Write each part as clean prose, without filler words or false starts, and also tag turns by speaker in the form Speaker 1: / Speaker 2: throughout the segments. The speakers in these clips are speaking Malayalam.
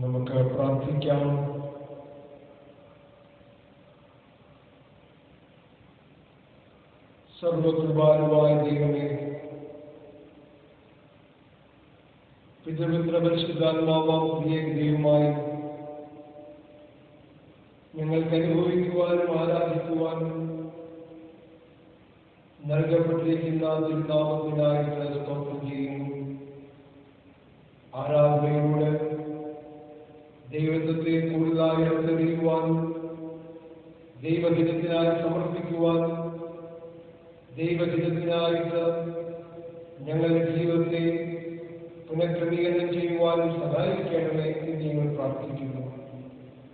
Speaker 1: നമുക്ക് പ്രാർത്ഥിക്കാം. സർവകൃപാലുവായ ദൈവമേ, പിതൃപുത്ര പരിശുദ്ധാത്മാവാം പ്രിയ ദൈവമായി ഞങ്ങൾക്ക് അനുഭവിക്കുവാനും ആരാധിക്കുവാനും നൽകപ്പെട്ടിരിക്കുന്ന തിരുനാമത്തിനായിട്ട് സ്തോത്രം ചെയ്യുന്നു. ആരാധനയോടെ ദൈവത്തെ കൂടുതലായി അടുത്തറിയുവാനും ദൈവദിനത്തിനായി സമർപ്പിക്കുവാനും ദൈവദിനത്തിനായിട്ട് ഞങ്ങളുടെ ജീവിതത്തെ പുനഃക്രമീകരണം ചെയ്യുവാനും സഹായിക്കണമേ എന്ന് ഞങ്ങൾ പ്രാർത്ഥിക്കുന്നു.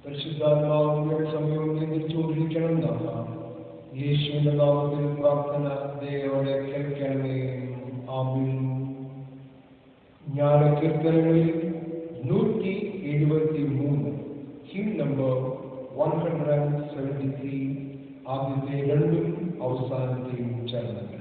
Speaker 1: പരിശുദ്ധാത്മാവിന്റെ സമയവും നിയന്ത്രിച്ചുകൊണ്ടിരിക്കണം എന്നാണ് യേശുവിന്റെ നാമത്തിൽ പ്രാർത്ഥന ദൈവത്തോടെ കേൾക്കണമേ. ആമേൻ. ജ്ഞാനകീർത്തനങ്ങളിൽ 173 ഹിം നമ്പർ 173 ആദ്യത്തെ രണ്ടും അവസാനത്തെയും ചരണങ്ങൾ.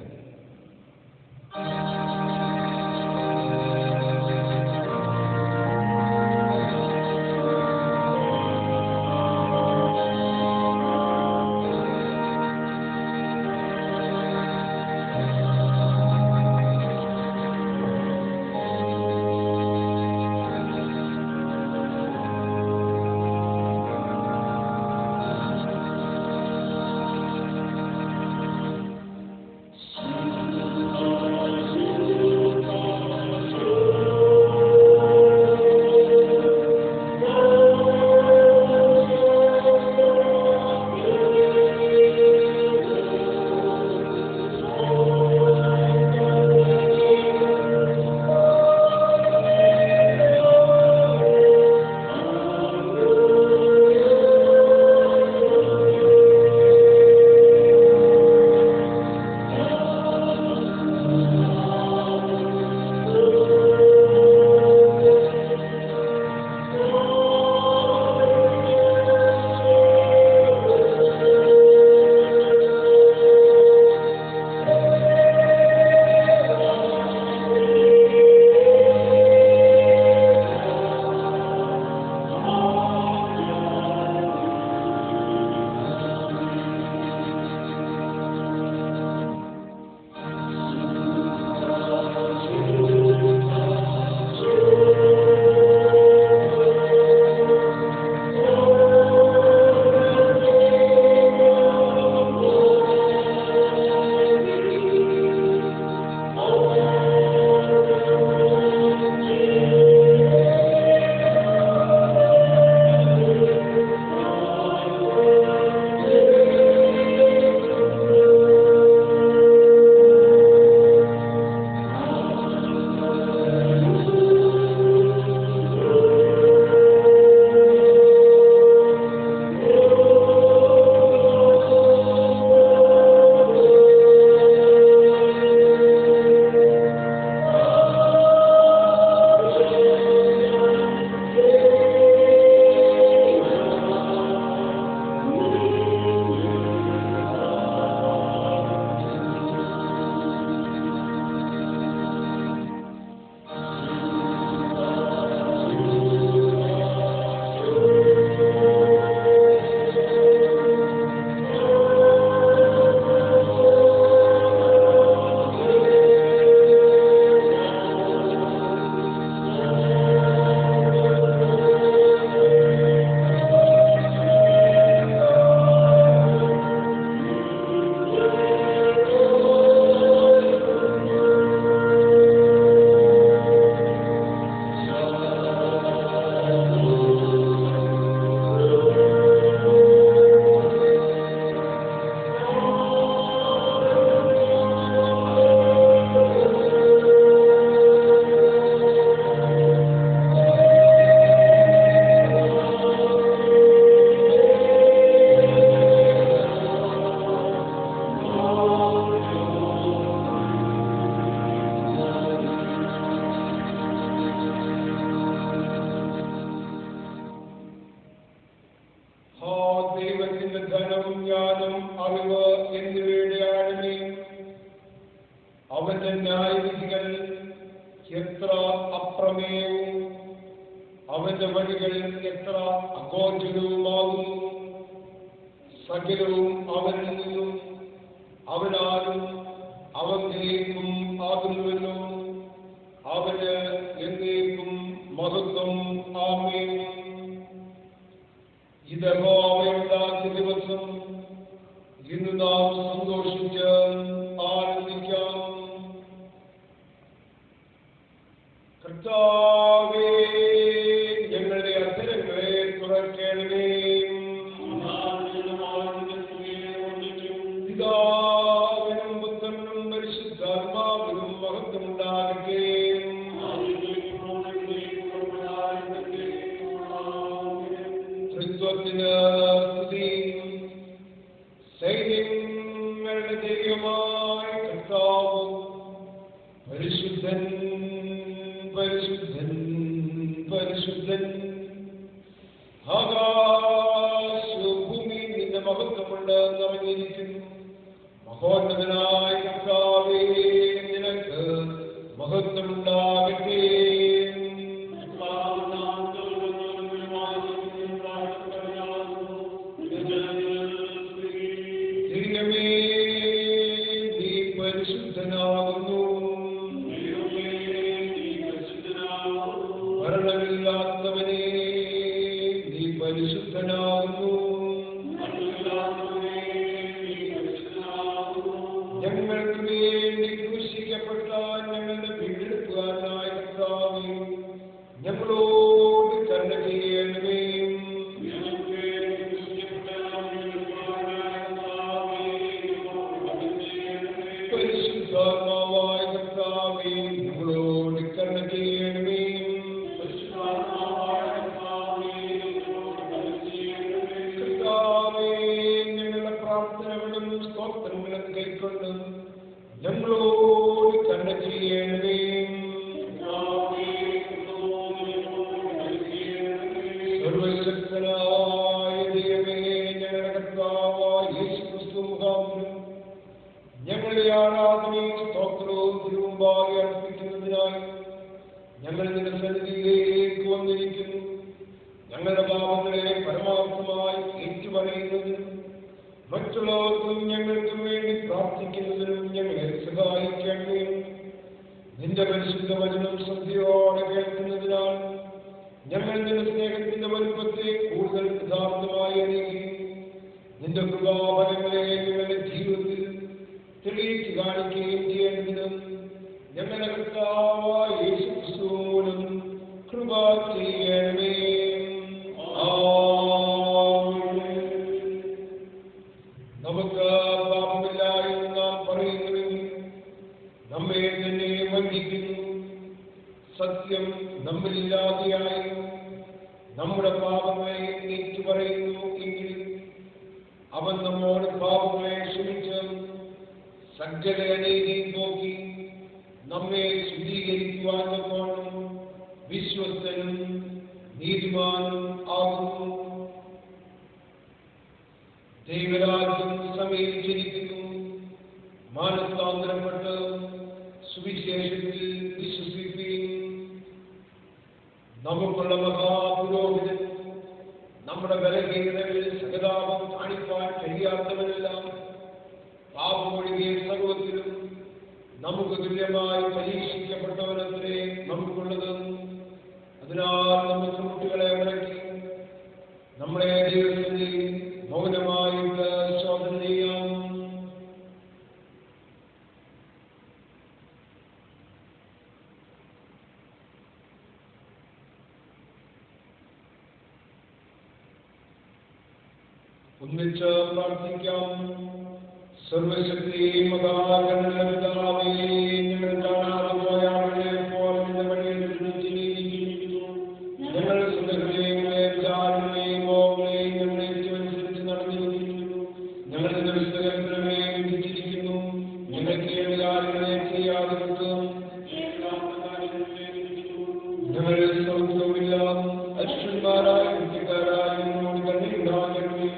Speaker 1: അവന്റെ ന്യായവിധികൾ എത്ര അപ്രമേയവും അവന്റെ വഴികൾ എത്ര അഗോചരവുമാകുന്നു. സകലവും അവനിൽ നിന്നും അവനാലും അവനിലേക്കും ആകുന്നുവല്ലോ. അവന് എന്നേക്കും മഹത്വം. ആമേൻ. ഇത് യഹോവയുണ്ടാക്കിയ ദിവസം. ഇന്ന് നാം സന്തോഷിച്ച് ആനന്ദിക്കാം. കർത്താവേ, ഞങ്ങളുടെ അധരങ്ങളെ തുറക്കണമേ. പിതാവിനും പുത്രനും പരിശുദ്ധാത്മാവിനും മഹത്വമുണ്ടാകട്ടെ. ത്രിത്വത്തിന് സ്തുതി. സൈന്യങ്ങളുടെ ദൈവമായ കർത്താവ് പരിശുദ്ധൻ പരിശുദ്ധൻ പരിശുദ്ധൻ. ആകാശഭൂമി നിന്റെ മഹത്വം കൊണ്ട് നിറഞ്ഞിരിക്കുന്നു. മഹോന്നതനായ കർത്താവേ, നിനക്ക് മഹത്വമുണ്ടാകട്ടെ. ദൈവമേ, നീ പരിശുദ്ധനാകുന്നു. മരണമില്ലാത്തവനെ, നീ പരിശുദ്ധനാകുന്നു. ഞങ്ങൾക്ക് വേണ്ടി ക്രൂശിക്കപ്പെട്ട ഞങ്ങളുടെ വീണ്ടെടുപ്പുകാരനായ കർത്താവേ, ഞങ്ങളോട് കരുണ ചെയ്യണമേ. പരിശുദ്ധാത്മാവായ കർത്താവേ, ഞങ്ങളോട് കരുണ ചെയ്യണമേ. കർത്താവേ, ഞങ്ങളുടെ പ്രാർത്ഥനകളും സ്തോത്രങ്ങളും കൈക്കൊണ്ട് ഞങ്ങളോട് കരുണ ചെയ്യണമേ. സർവശക്തനായ ദൈവമേ, ഞങ്ങളുടെ കർത്താവായ യേശുക്രിസ്തു മുഖാന്തരം ഞങ്ങളുടെ ആരാധനയും സ്തോത്രവും തിരുമുമ്പാകെ അർപ്പിക്കുന്നതിനായി ഞങ്ങൾ നിന്റെ സന്നിധിയിലേക്ക് വന്നിരിക്കുന്നു. ഞങ്ങളുടെ പാപങ്ങളെ പരമാർത്ഥമായി ഏറ്റുപറയുന്നതിനും മറ്റുള്ളവർക്കും ഞങ്ങൾക്കും വേണ്ടി പ്രാർത്ഥിക്കുന്നതിനും ഞങ്ങളെ സഹായിക്കണമേ. നിന്റെ പരിശുദ്ധ വചനം ശ്രദ്ധയോടെ കേൾക്കുന്നതിനാൽ ഞങ്ങൾ നിന്റെ സ്നേഹത്തിന്റെ വലുപ്പത്തെ കൂടുതൽ യഥാർത്ഥമായി അറിയുകയും നിന്റെ കൃപാഫലങ്ങളെ ഞങ്ങളുടെ ജീവിതത്തിൽ തെളിയിച്ചു കാണിക്കുകയും ചെയ്യേണ്ടതിന് ഞങ്ങളുടെ കർത്താവായ യേശുക്രിസ്തു മൂലം കൃപ ചെയ്യണമേ. നമുക്ക് പാപമില്ല എന്ന് നാം പറയുന്നുവെങ്കിൽ നമ്മെ തന്നെ വഞ്ചിക്കുന്നു. സത്യം നമ്മളില്ലാതെയായി നമ്മുടെ പാപങ്ങളെ ഏറ്റു പറയുന്നു എങ്കിൽ അവൻ നമ്മോട് പാപങ്ങളെ ക്ഷമിച്ച് സകല അനീതിയും പോക്കി നമ്മെ ശുദ്ധീകരിക്കുവാൻ തക്കവണ്ണം വിശ്വസ്തനും നീതിമാനും ആകുന്നു. ദൈവരാജ്യം സമീപിച്ചിരിക്കുന്നു. മാനസാന്തരപ്പെട്ട് സുവിശേഷത്തിൽ വിശ്വസിക്കുകയും നമുക്കുള്ള മഹാപുരോഹിതൻ നമ്മുടെ ബലഹീനതകളിൽ സഹതാപം കാണിക്കാൻ കഴിയാത്തവരെല്ലാം പാപമൊഴികെ സർവത്തിലും നമുക്ക് തുല്യമായി പരീക്ഷിക്കപ്പെട്ടവരത്രേ നമുക്കുള്ളത്. അതിനാൽ നമുക്ക് കുട്ടികളെ മടക്കി നമ്മളെ ദൈവത്തിൽ മൗനമായിട്ട് ശോധന ചെയ്യാം. ഒന്നിച്ച് പ്രാർത്ഥിക്കാം. സർവശക്തി മഹാകരുണ പിതാവേ, ഞങ്ങൾ കാണാതെ പോയ ആളുകളെ പോലെ നിന്റെ വഴിയിൽ ജീവിക്കുന്നു. ഞങ്ങൾ സുഖങ്ങളെയും വിചാരങ്ങളെയും മോഹങ്ങളെയും ഞങ്ങളെ അനുസരിച്ച് നടന്നിരിക്കുന്നു. ഞങ്ങൾ നിന്റെ വിശുദ്ധനെ വിധിച്ചിരിക്കുന്നു. ഞങ്ങൾക്ക് ഏത് കാര്യങ്ങളെ ചെയ്യാതിരിക്കും. ഞങ്ങൾ സൗഖ്യവുമില്ല അശ്വന്മാരായ കുട്ടിക്കാരായ ഞങ്ങളോട് കണ്ണീരുണ്ടാകണമേ.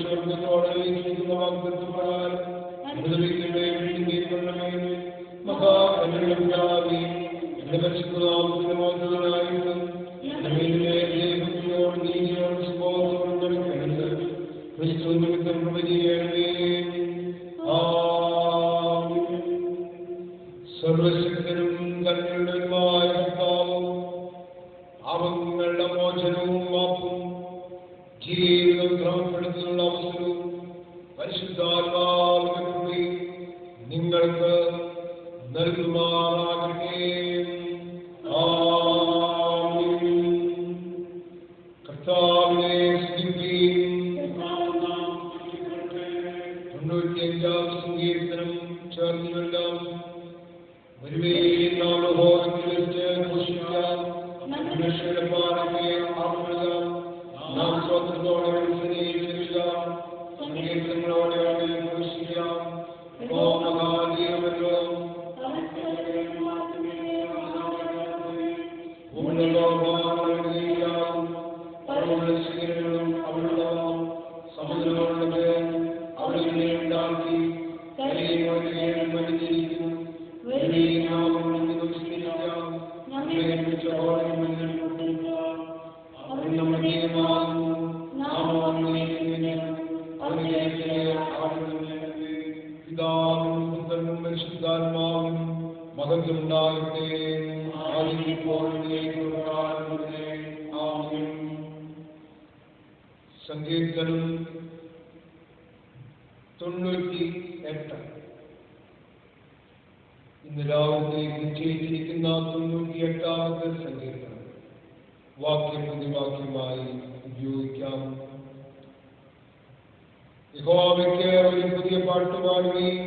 Speaker 1: സ്വർഗത്തോടെ വാഗ്ദത്തപ്രകാരം അനുദപിക്കണമേ. കൊള്ളണമേ. മഹാകരുണാവേ, എന്റെ പരിശുദ്ധനാമത്തിന് മോചനായിട്ട് ദൈവത്തിനോട് നീതിയോട് സുബോധത്തോടും നടക്കരുത്. ക്രിസ്തു നിമിത്തം കൃപ ചെയ്യണമേ. സർവശക്തനും കരുണയുള്ളവനുമായ കർത്താവും പാപങ്ങളുടെ മോചനവും മാപ്പും ജീവിതം ക്രമപ്പെടുത്തുന്ന അവസരവും പരിശുദ്ധാത്മാവിന്റെ കൃപയും നിങ്ങൾക്ക് നൽകുമാറാകട്ടെ. കർത്താവിനെ സ്തുതിപ്പീൻ. 95-ാം സങ്കീർത്തനം ചേർന്നുവെല്ലാം ഒരുവേയും നാം ഹോറത്തിൽ വെച്ച് ഘോഷിക്കാം. മനുഷ്യരുടെ പാറയെ ആർപ്പിടാം. നാം സ്വന്തത്തോടെ മത്സരിക്കാം. സങ്കീർത്തനങ്ങളോടെ അവനെ ഘോഷിക്കാം. മഹാദീവല്ലോ പർവ്വതശിഖരങ്ങളും അവളുടെ സമുദ്രങ്ങളുടെ അവളിനെ ഉണ്ടാക്കി കരയും മലിഞ്ഞിരിക്കുന്നു. പിതാവും പുത്രനും പരിശുദ്ധാത്മാവും മഹത്വമുണ്ടാകട്ടെ. സങ്കീർത്തനം 98. ഇന്ന് രാവിലത്തേക്ക് ചെയ്തിരിക്കുന്ന 98-ാമത്തെ സങ്കീർത്തനം വാക്യപ്രതിവാക്യമായി ഉപയോഗിക്കാം. യഹോവയ്ക്ക് ഒരു പുതിയ പാട്ട് പാടുകയും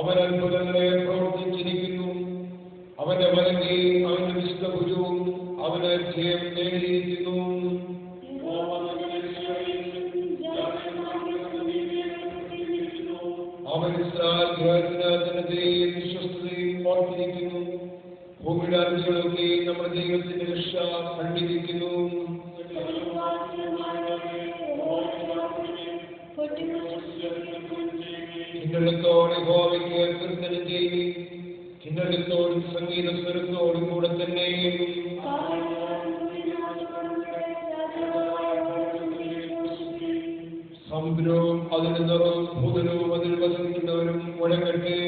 Speaker 1: അവൻ അത്ഭുതങ്ങളെ പ്രവർത്തിച്ചിരിക്കുന്നു. അവന്റെ വലങ്കയും അവന്റെ വിശുദ്ധ ഭുജവും അവന് ജയം നേടിയിരിക്കുന്നു. അവൻ ഇസ്രായേൽ ഗൃഹത്തിന് ജനതയെയും വിശ്വസ്തതയും ഓർത്തിരിക്കുന്നു. ഭൂമിയുടെ അതിർത്തികളൊക്കെ നമ്മുടെ ദൈവത്തിന്റെ രക്ഷ കണ്ടിരിക്കുന്നു. കിന്നരത്തോടെ യഹോവയ്ക്ക് കീർത്തനം ചെയ്യും. കിന്നരത്തോടും സംഗീത സ്വരത്തോടും കൂടെ തന്നെ സമുദ്രവും അതിന്റെ നിറവും ഭൂതലവും അതിൽ വസിക്കുന്നവരും മുഴങ്ങട്ടെ.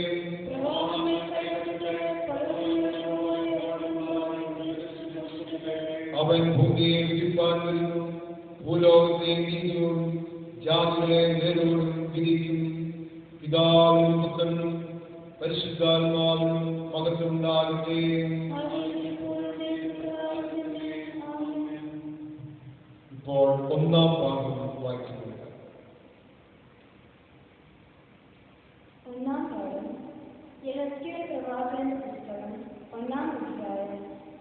Speaker 1: അവൻ ഭൂമിയെ വിധിപ്പാൻ വരുന്നു. ഭൂലോകത്തെ നീതിയോടും ജാതികളെ നേരോടും വിധിക്കും. പിതാവിനും പുത്രനും പരിശുദ്ധാത്മാവിനും മഹത്വമുണ്ടാകട്ടെ. ഇപ്പോൾ 1-ാം ഭാഗം വായിക്കുന്നു.
Speaker 2: 1-ാം ഭാഗം യെഹെസ്കേൽ പ്രവാചകന്റെ പുസ്തകം 1-ാം അധ്യായം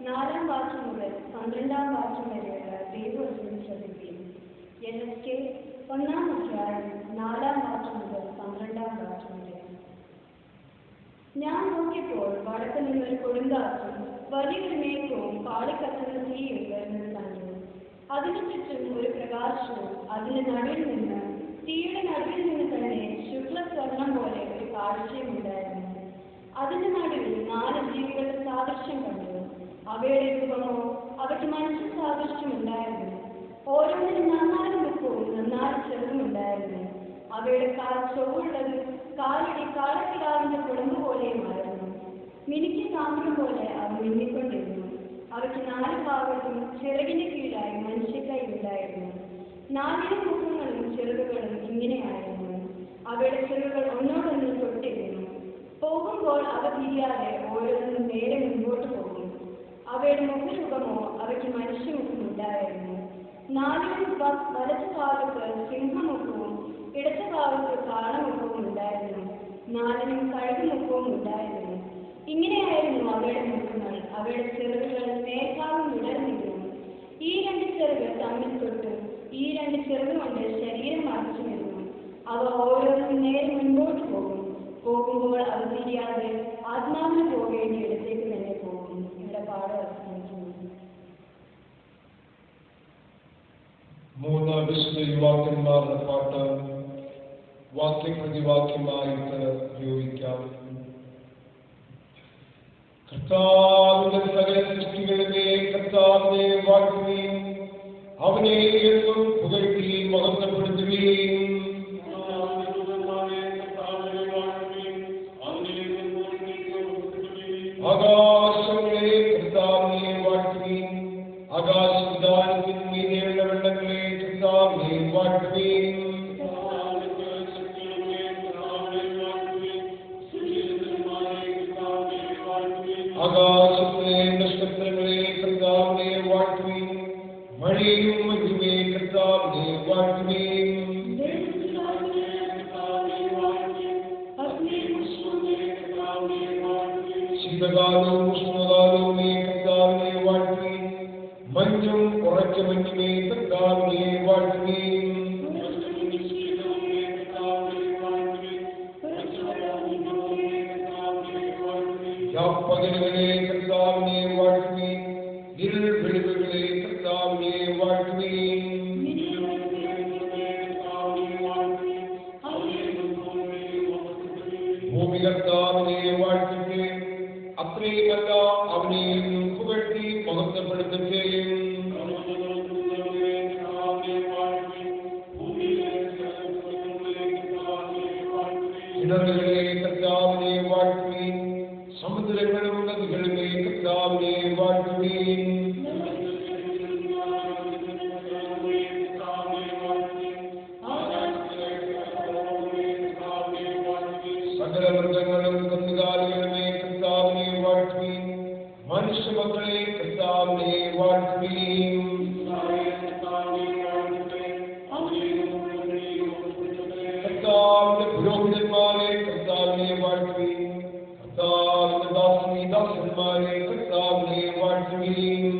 Speaker 2: 4-ാം വാക്യം മുതൽ 12-ാം വാക്യം വരെയുള്ള ദൈവവചനം ശ്രദ്ധിക്കും. യെഹെസ്കേൽ 1-ാം അധ്യായം 4-ാം വാക്യം മുതൽ 12-ാം വാക്യം വരെ. ഞാൻ നോക്കിയപ്പോൾ വടക്ക് നിന്നൊരു കൊടുങ്കാറ്റും വലിയൊരു മേഘവും പാളിക്കത്തുന്ന തീയും വരുന്നത് കണ്ടു. അതിനു ചുറ്റും ഒരു പ്രകാശവും അതിന്റെ നടുവിൽ നിന്ന് തീയുടെ നടുവിൽ നിന്ന് തന്നെ ശുക്ല സ്വർണം പോലെ ഒരു കാഴ്ചയും ഉണ്ടായിരുന്നു. അതിന്റെ നടുവിൽ 4 ജീവികളുടെ സാദൃശ്യം കണ്ടു. അവയുടെ രൂപമോ അവയ്ക്ക് മനുഷ്യ സാദൃശ്യം ഉണ്ടായിരുന്നു. ഓരോന്നിനും 4 മുഖവും 4 ചെറുതും ഉണ്ടായിരുന്നു. അവയുടെ കാൽ ചൊവ്വുള്ളതും കാലടി കാളക്കിടാവിന്റെ കുളമ്പ് പോലെയുമായിരുന്നു. മിനുക്കി താമ്രം പോലെ അവ മിന്നിക്കൊണ്ടിരുന്നു. അവയ്ക്ക് 4 ഭാഗത്തും ചിറകിന്റെ കീഴായി മനുഷ്യക്കൈ ഉണ്ടായിരുന്നു. 4 മുഖങ്ങളും ചെറുകുകളും ഇങ്ങനെയായിരുന്നു. അവയുടെ ചെറുകൾ ഒന്നോടൊന്ന് തൊട്ടിരുന്നു. പോകുമ്പോൾ അവ തിരിയാതെ ഓരോന്നും നേരെ മുൻപോട്ട് പോകും. അവയുടെ മുഖരൂപമോ അവയ്ക്ക് മനുഷ്യമുഖം ഉണ്ടായിരുന്നു. 4 വലതു ഭാഗത്ത് സിംഹമുഖവും ഇടത്ത ഭാഗത്ത് കാളമുഖവും ഉണ്ടായിരുന്നു. 4 കഴുകുമുഖവും ഉണ്ടായിരുന്നു. ഇങ്ങനെയായിരുന്നു അവയുടെ മുഖങ്ങൾ. അവയുടെ ചെറുകുകൾ നേർഭാഗം വിടർന്നിരുന്നു. ഈ 2 ചെറുകൾ തമ്മിൽ തൊട്ട് ഈ 2 ചെറുതുകൊണ്ട് ശരീരം മറച്ചു നിന്നു. അവ ഓരോന്നും നേരെ മുൻപോട്ട് പോകും. പോകുമ്പോൾ അവ തിരിയാതെ ആത്മാവിന് പോകേണ്ട ഇടത്തേക്ക് തന്നെ പോകും. ഇവിടെ പാഠം അവസാനിക്കുന്നു.
Speaker 1: 3 വിശുദ്ധ യുവാക്കന്മാരുടെ പാട്ട് വാക്യപ്രതിവാക്യമായിട്ട് ഉപയോഗിക്കാം. കർത്താവിന്റെ സകല സൃഷ്ടികളിലെ കർത്താവിനെ വാഴ്ത്തുകയും അവനെ എന്നും പുകഴ്ത്തി മഹത്വപ്പെടുത്തുകയും ആകാശങ്ങളെ കർത്താവിനെ വാഴ്ത്തുകയും ആകാശവിധാനത്തിന് മീതെയുള്ള വെള്ളങ്ങളെ കർത്താവിനെ വാഴ്ത്തുകയും ആകാശത്തിലെ നക്ഷത്രങ്ങളെ കർത്താവിനെ വാഴ്ത്തുകയും മഴയും മഞ്ഞുമേ കർത്താവിനെ വാഴ്ത്തുകയും ശീതകാലവും ഉഷ്ണകാലവുമേ കർത്താവിനെ വാഴ്ത്തുകയും മഞ്ഞും ഉറച്ച മഞ്ഞുമേ കർത്താവിനെ വാഴ്ത്തുകയും പകലുകളെ കർത്താവിനെ വാഴ്ത്തുകയും ഇരുൾ വെളിവുകളെ കർത്താവിനെ വാഴ്ത്തുകയും ഭൂമി കർത്താവിനെ വാഴ്ത്തട്ടെ, അത്രയുമല്ല അവനെയും പുകഴ്ത്തി മഹത്വപ്പെടുത്തുകയും കിണറുകളെ കർത്താവിനെ വാഴ്ത്തുകയും സമുദ്രങ്ങളും നദികളുമേ കർത്താവിനെ വാഴ്ത്തുകയും സകലമൃഗങ്ങളും കന്നുകാലികളുമേ കർത്താവിനെ വാഴ്ത്തുകയും മനുഷ്യമക്കളെ കർത്താവിനെ വാഴ്ത്തുകയും കർത്താവിന്റെ പുരോഹിതന്മാരെ കർത്താവിനെ വാഴ്ത്തുകയും കർത്താവിന്റെ ദാസന്മാരെ കർത്താവിനെ വാഴ്ത്തുകയും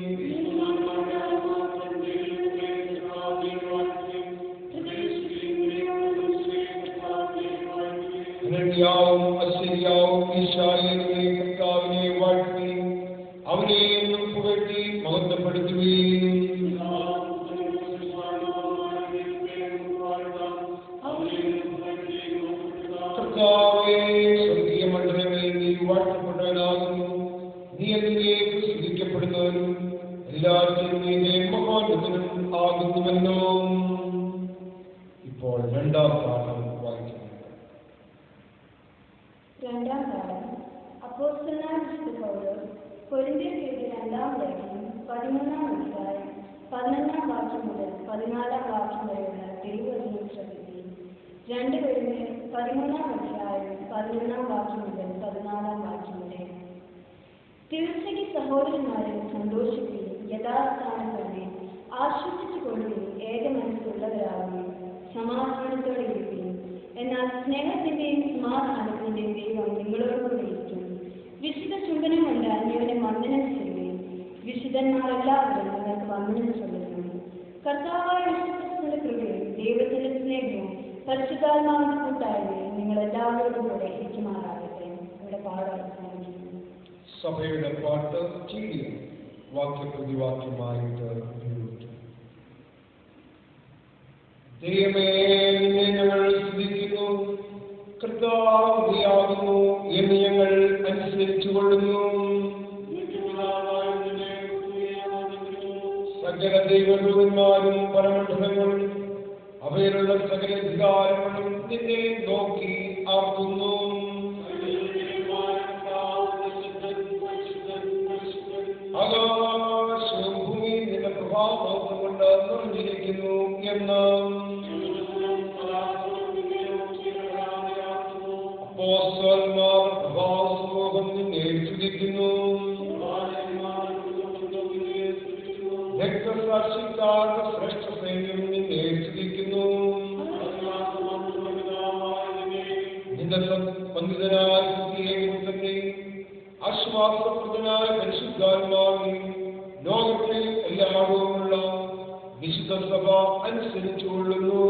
Speaker 1: ഹനന്യാവും അശ്ശര്യാവും മീശായേലുമേ കർത്താവിനെ വാഴ്ത്തുകയും അവനെ എന്നും പുകഴ്ത്തി മഹത്വപ്പെടുത്തുകയും കർത്താവേ, സ്വർഗീയ മണ്ഡലങ്ങളിൽ നീ വാഴ്ത്തപ്പെട്ടവനാകുന്നു. നീ എന്നിലേക്ക് സ്തുതിക്കപ്പെടുന്നവനും എല്ലാറ്റിനും നീ മഹോന്നതനും ആകുന്നുവല്ലോ. ഇപ്പോൾ രണ്ടാം പാഠം വായിക്കുന്നു.
Speaker 2: രണ്ടാം പാഠം അപ്പോസ്തലനായ വിശുദ്ധ പൗലോസ് കൊരിന്ത്യർക്ക് രണ്ടാം ലേഖനം 13-ാം അധ്യായം 11-ാം വാക്യം മുതൽ 14-ാം വാക്യം വരെയുള്ള തിരുവചനം ശ്രദ്ധിക്കുകയും 2 കൊരിന്ത്യർ 13-ാം അധ്യായം 11-ാം വാക്യം മുതൽ 14-ാം വാക്യം വരെ. തീർച്ചയ്ക്ക് സഹോദരന്മാരെ സന്തോഷിക്കുകയും യഥാസ്ഥാനത്തോടെ ആശ്വസിച്ചുകൊള്ളുകയും ഏക മനസ്സുള്ളവരാകുകയും സമാധാനത്തോടെ ഇരിക്കുകയും എന്നാൽ സ്നേഹത്തിന്റെയും സമാധാനത്തിന്റെയും ദൈവം നിങ്ങളോടുകൂടി ഇരിക്കും. വിശുദ്ധ ചുംബനം കൊണ്ട് അന്യോന്യ വന്ദനം ചെയ്യുകയും വിശുദ്ധന്മാരെല്ലാവരും നിങ്ങൾക്ക് വന്ദനം ചൊല്ലുന്നു. കർത്താവായ യേശുക്രിസ്തുവിന്റെ കൃപയും ദൈവത്തിന്റെ സ്നേഹവും പരിശുദ്ധാത്മാവിന്റെ കൂട്ടായ്മയും നിങ്ങൾ എല്ലാവരോടും കൂടെ ഇരിക്കുമാറാകട്ടെ. ഇവിടെ പാഠം അവസാനിക്കുന്നു.
Speaker 1: സഭയുടെ പാട്ട് ചീടി വാക്യപ്രതിവാക്യമായിട്ട് ഉപയോഗിക്കും. ദൈവമേ, നിന്നെ ഞങ്ങൾ സ്തുതിക്കുന്നു. കർത്താവിയാകുന്നു എന്ന് ഞങ്ങൾ അനുസരിച്ചു കൊള്ളുന്നു. സകല ദൈവദൂതന്മാരും പരമണ്ഡലങ്ങളും അവയിലുള്ള സകല അധികാരങ്ങളും നിന്നെ നോക്കി ആർക്കുന്നു. ആകാശവും ഭൂമിയും നിന്റെ പ്രഭാവം കൊണ്ട് നിറഞ്ഞിരിക്കുന്നു എന്ന് അപ്പോസ്തലന്മാർ പ്രഭാവസമൂഹം നിന്നെ സ്തുതിക്കുന്നു. രക്തസാക്ഷിക്കാരുടെ ശ്രേഷ്ഠ സൈന്യം നിന്നെ സ്തുതിക്കുന്നു. നിന്റെ പണ്ഡിതനായ തന്നെ ആശ്വാസപ്രദനായ പരിശുദ്ധാത്മാവിനെ ലോകത്തിൽ എല്ലായിടവുമുള്ള വിശുദ്ധ സഭ അനുസരിച്ചുകൊള്ളുന്നു.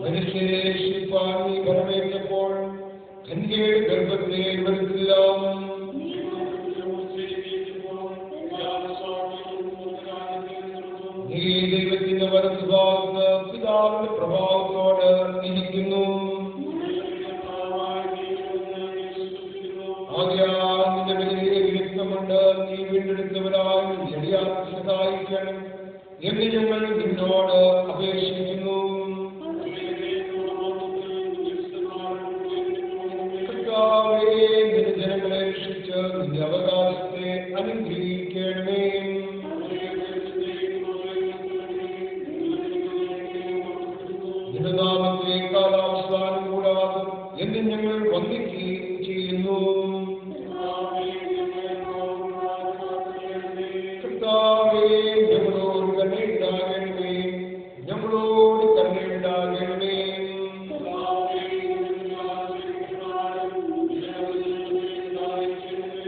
Speaker 1: മനുഷ്യരെ രക്ഷിപ്പാൻ നീ പരമേറ്റപ്പോൾ കന്യകയുടെ ഗർഭത്തെ എടുത്തില്ല. നീ ദൈവത്തിന്റെ വലതുഭാഗത്ത് പിതാവിന്റെ പ്രഭാവത്തോട് ഇരിക്കുന്നു. സഹായിക്കണം എന്ന് ഞങ്ങൾ നിന്നോട് അപേക്ഷിക്കുന്നു. കർത്താവേ, നിന്റെ ജനങ്ങളെ രക്ഷിച്ച് നിന്റെ അവകാശത്തെ അനുഗ്രഹിക്കണമേ. നിന്റെ നാമത്തെ കാലാവസ്ഥാനം കൂടാതെ എന്ന് ഞങ്ങൾ വന്ദിക്കുകയും ചെയ്യുന്നു. കർത്താവേ, ഞങ്ങളോട് കരുണയുണ്ടാകണമേ, ഞങ്ങളോട് കരുണയുണ്ടാകണമേ.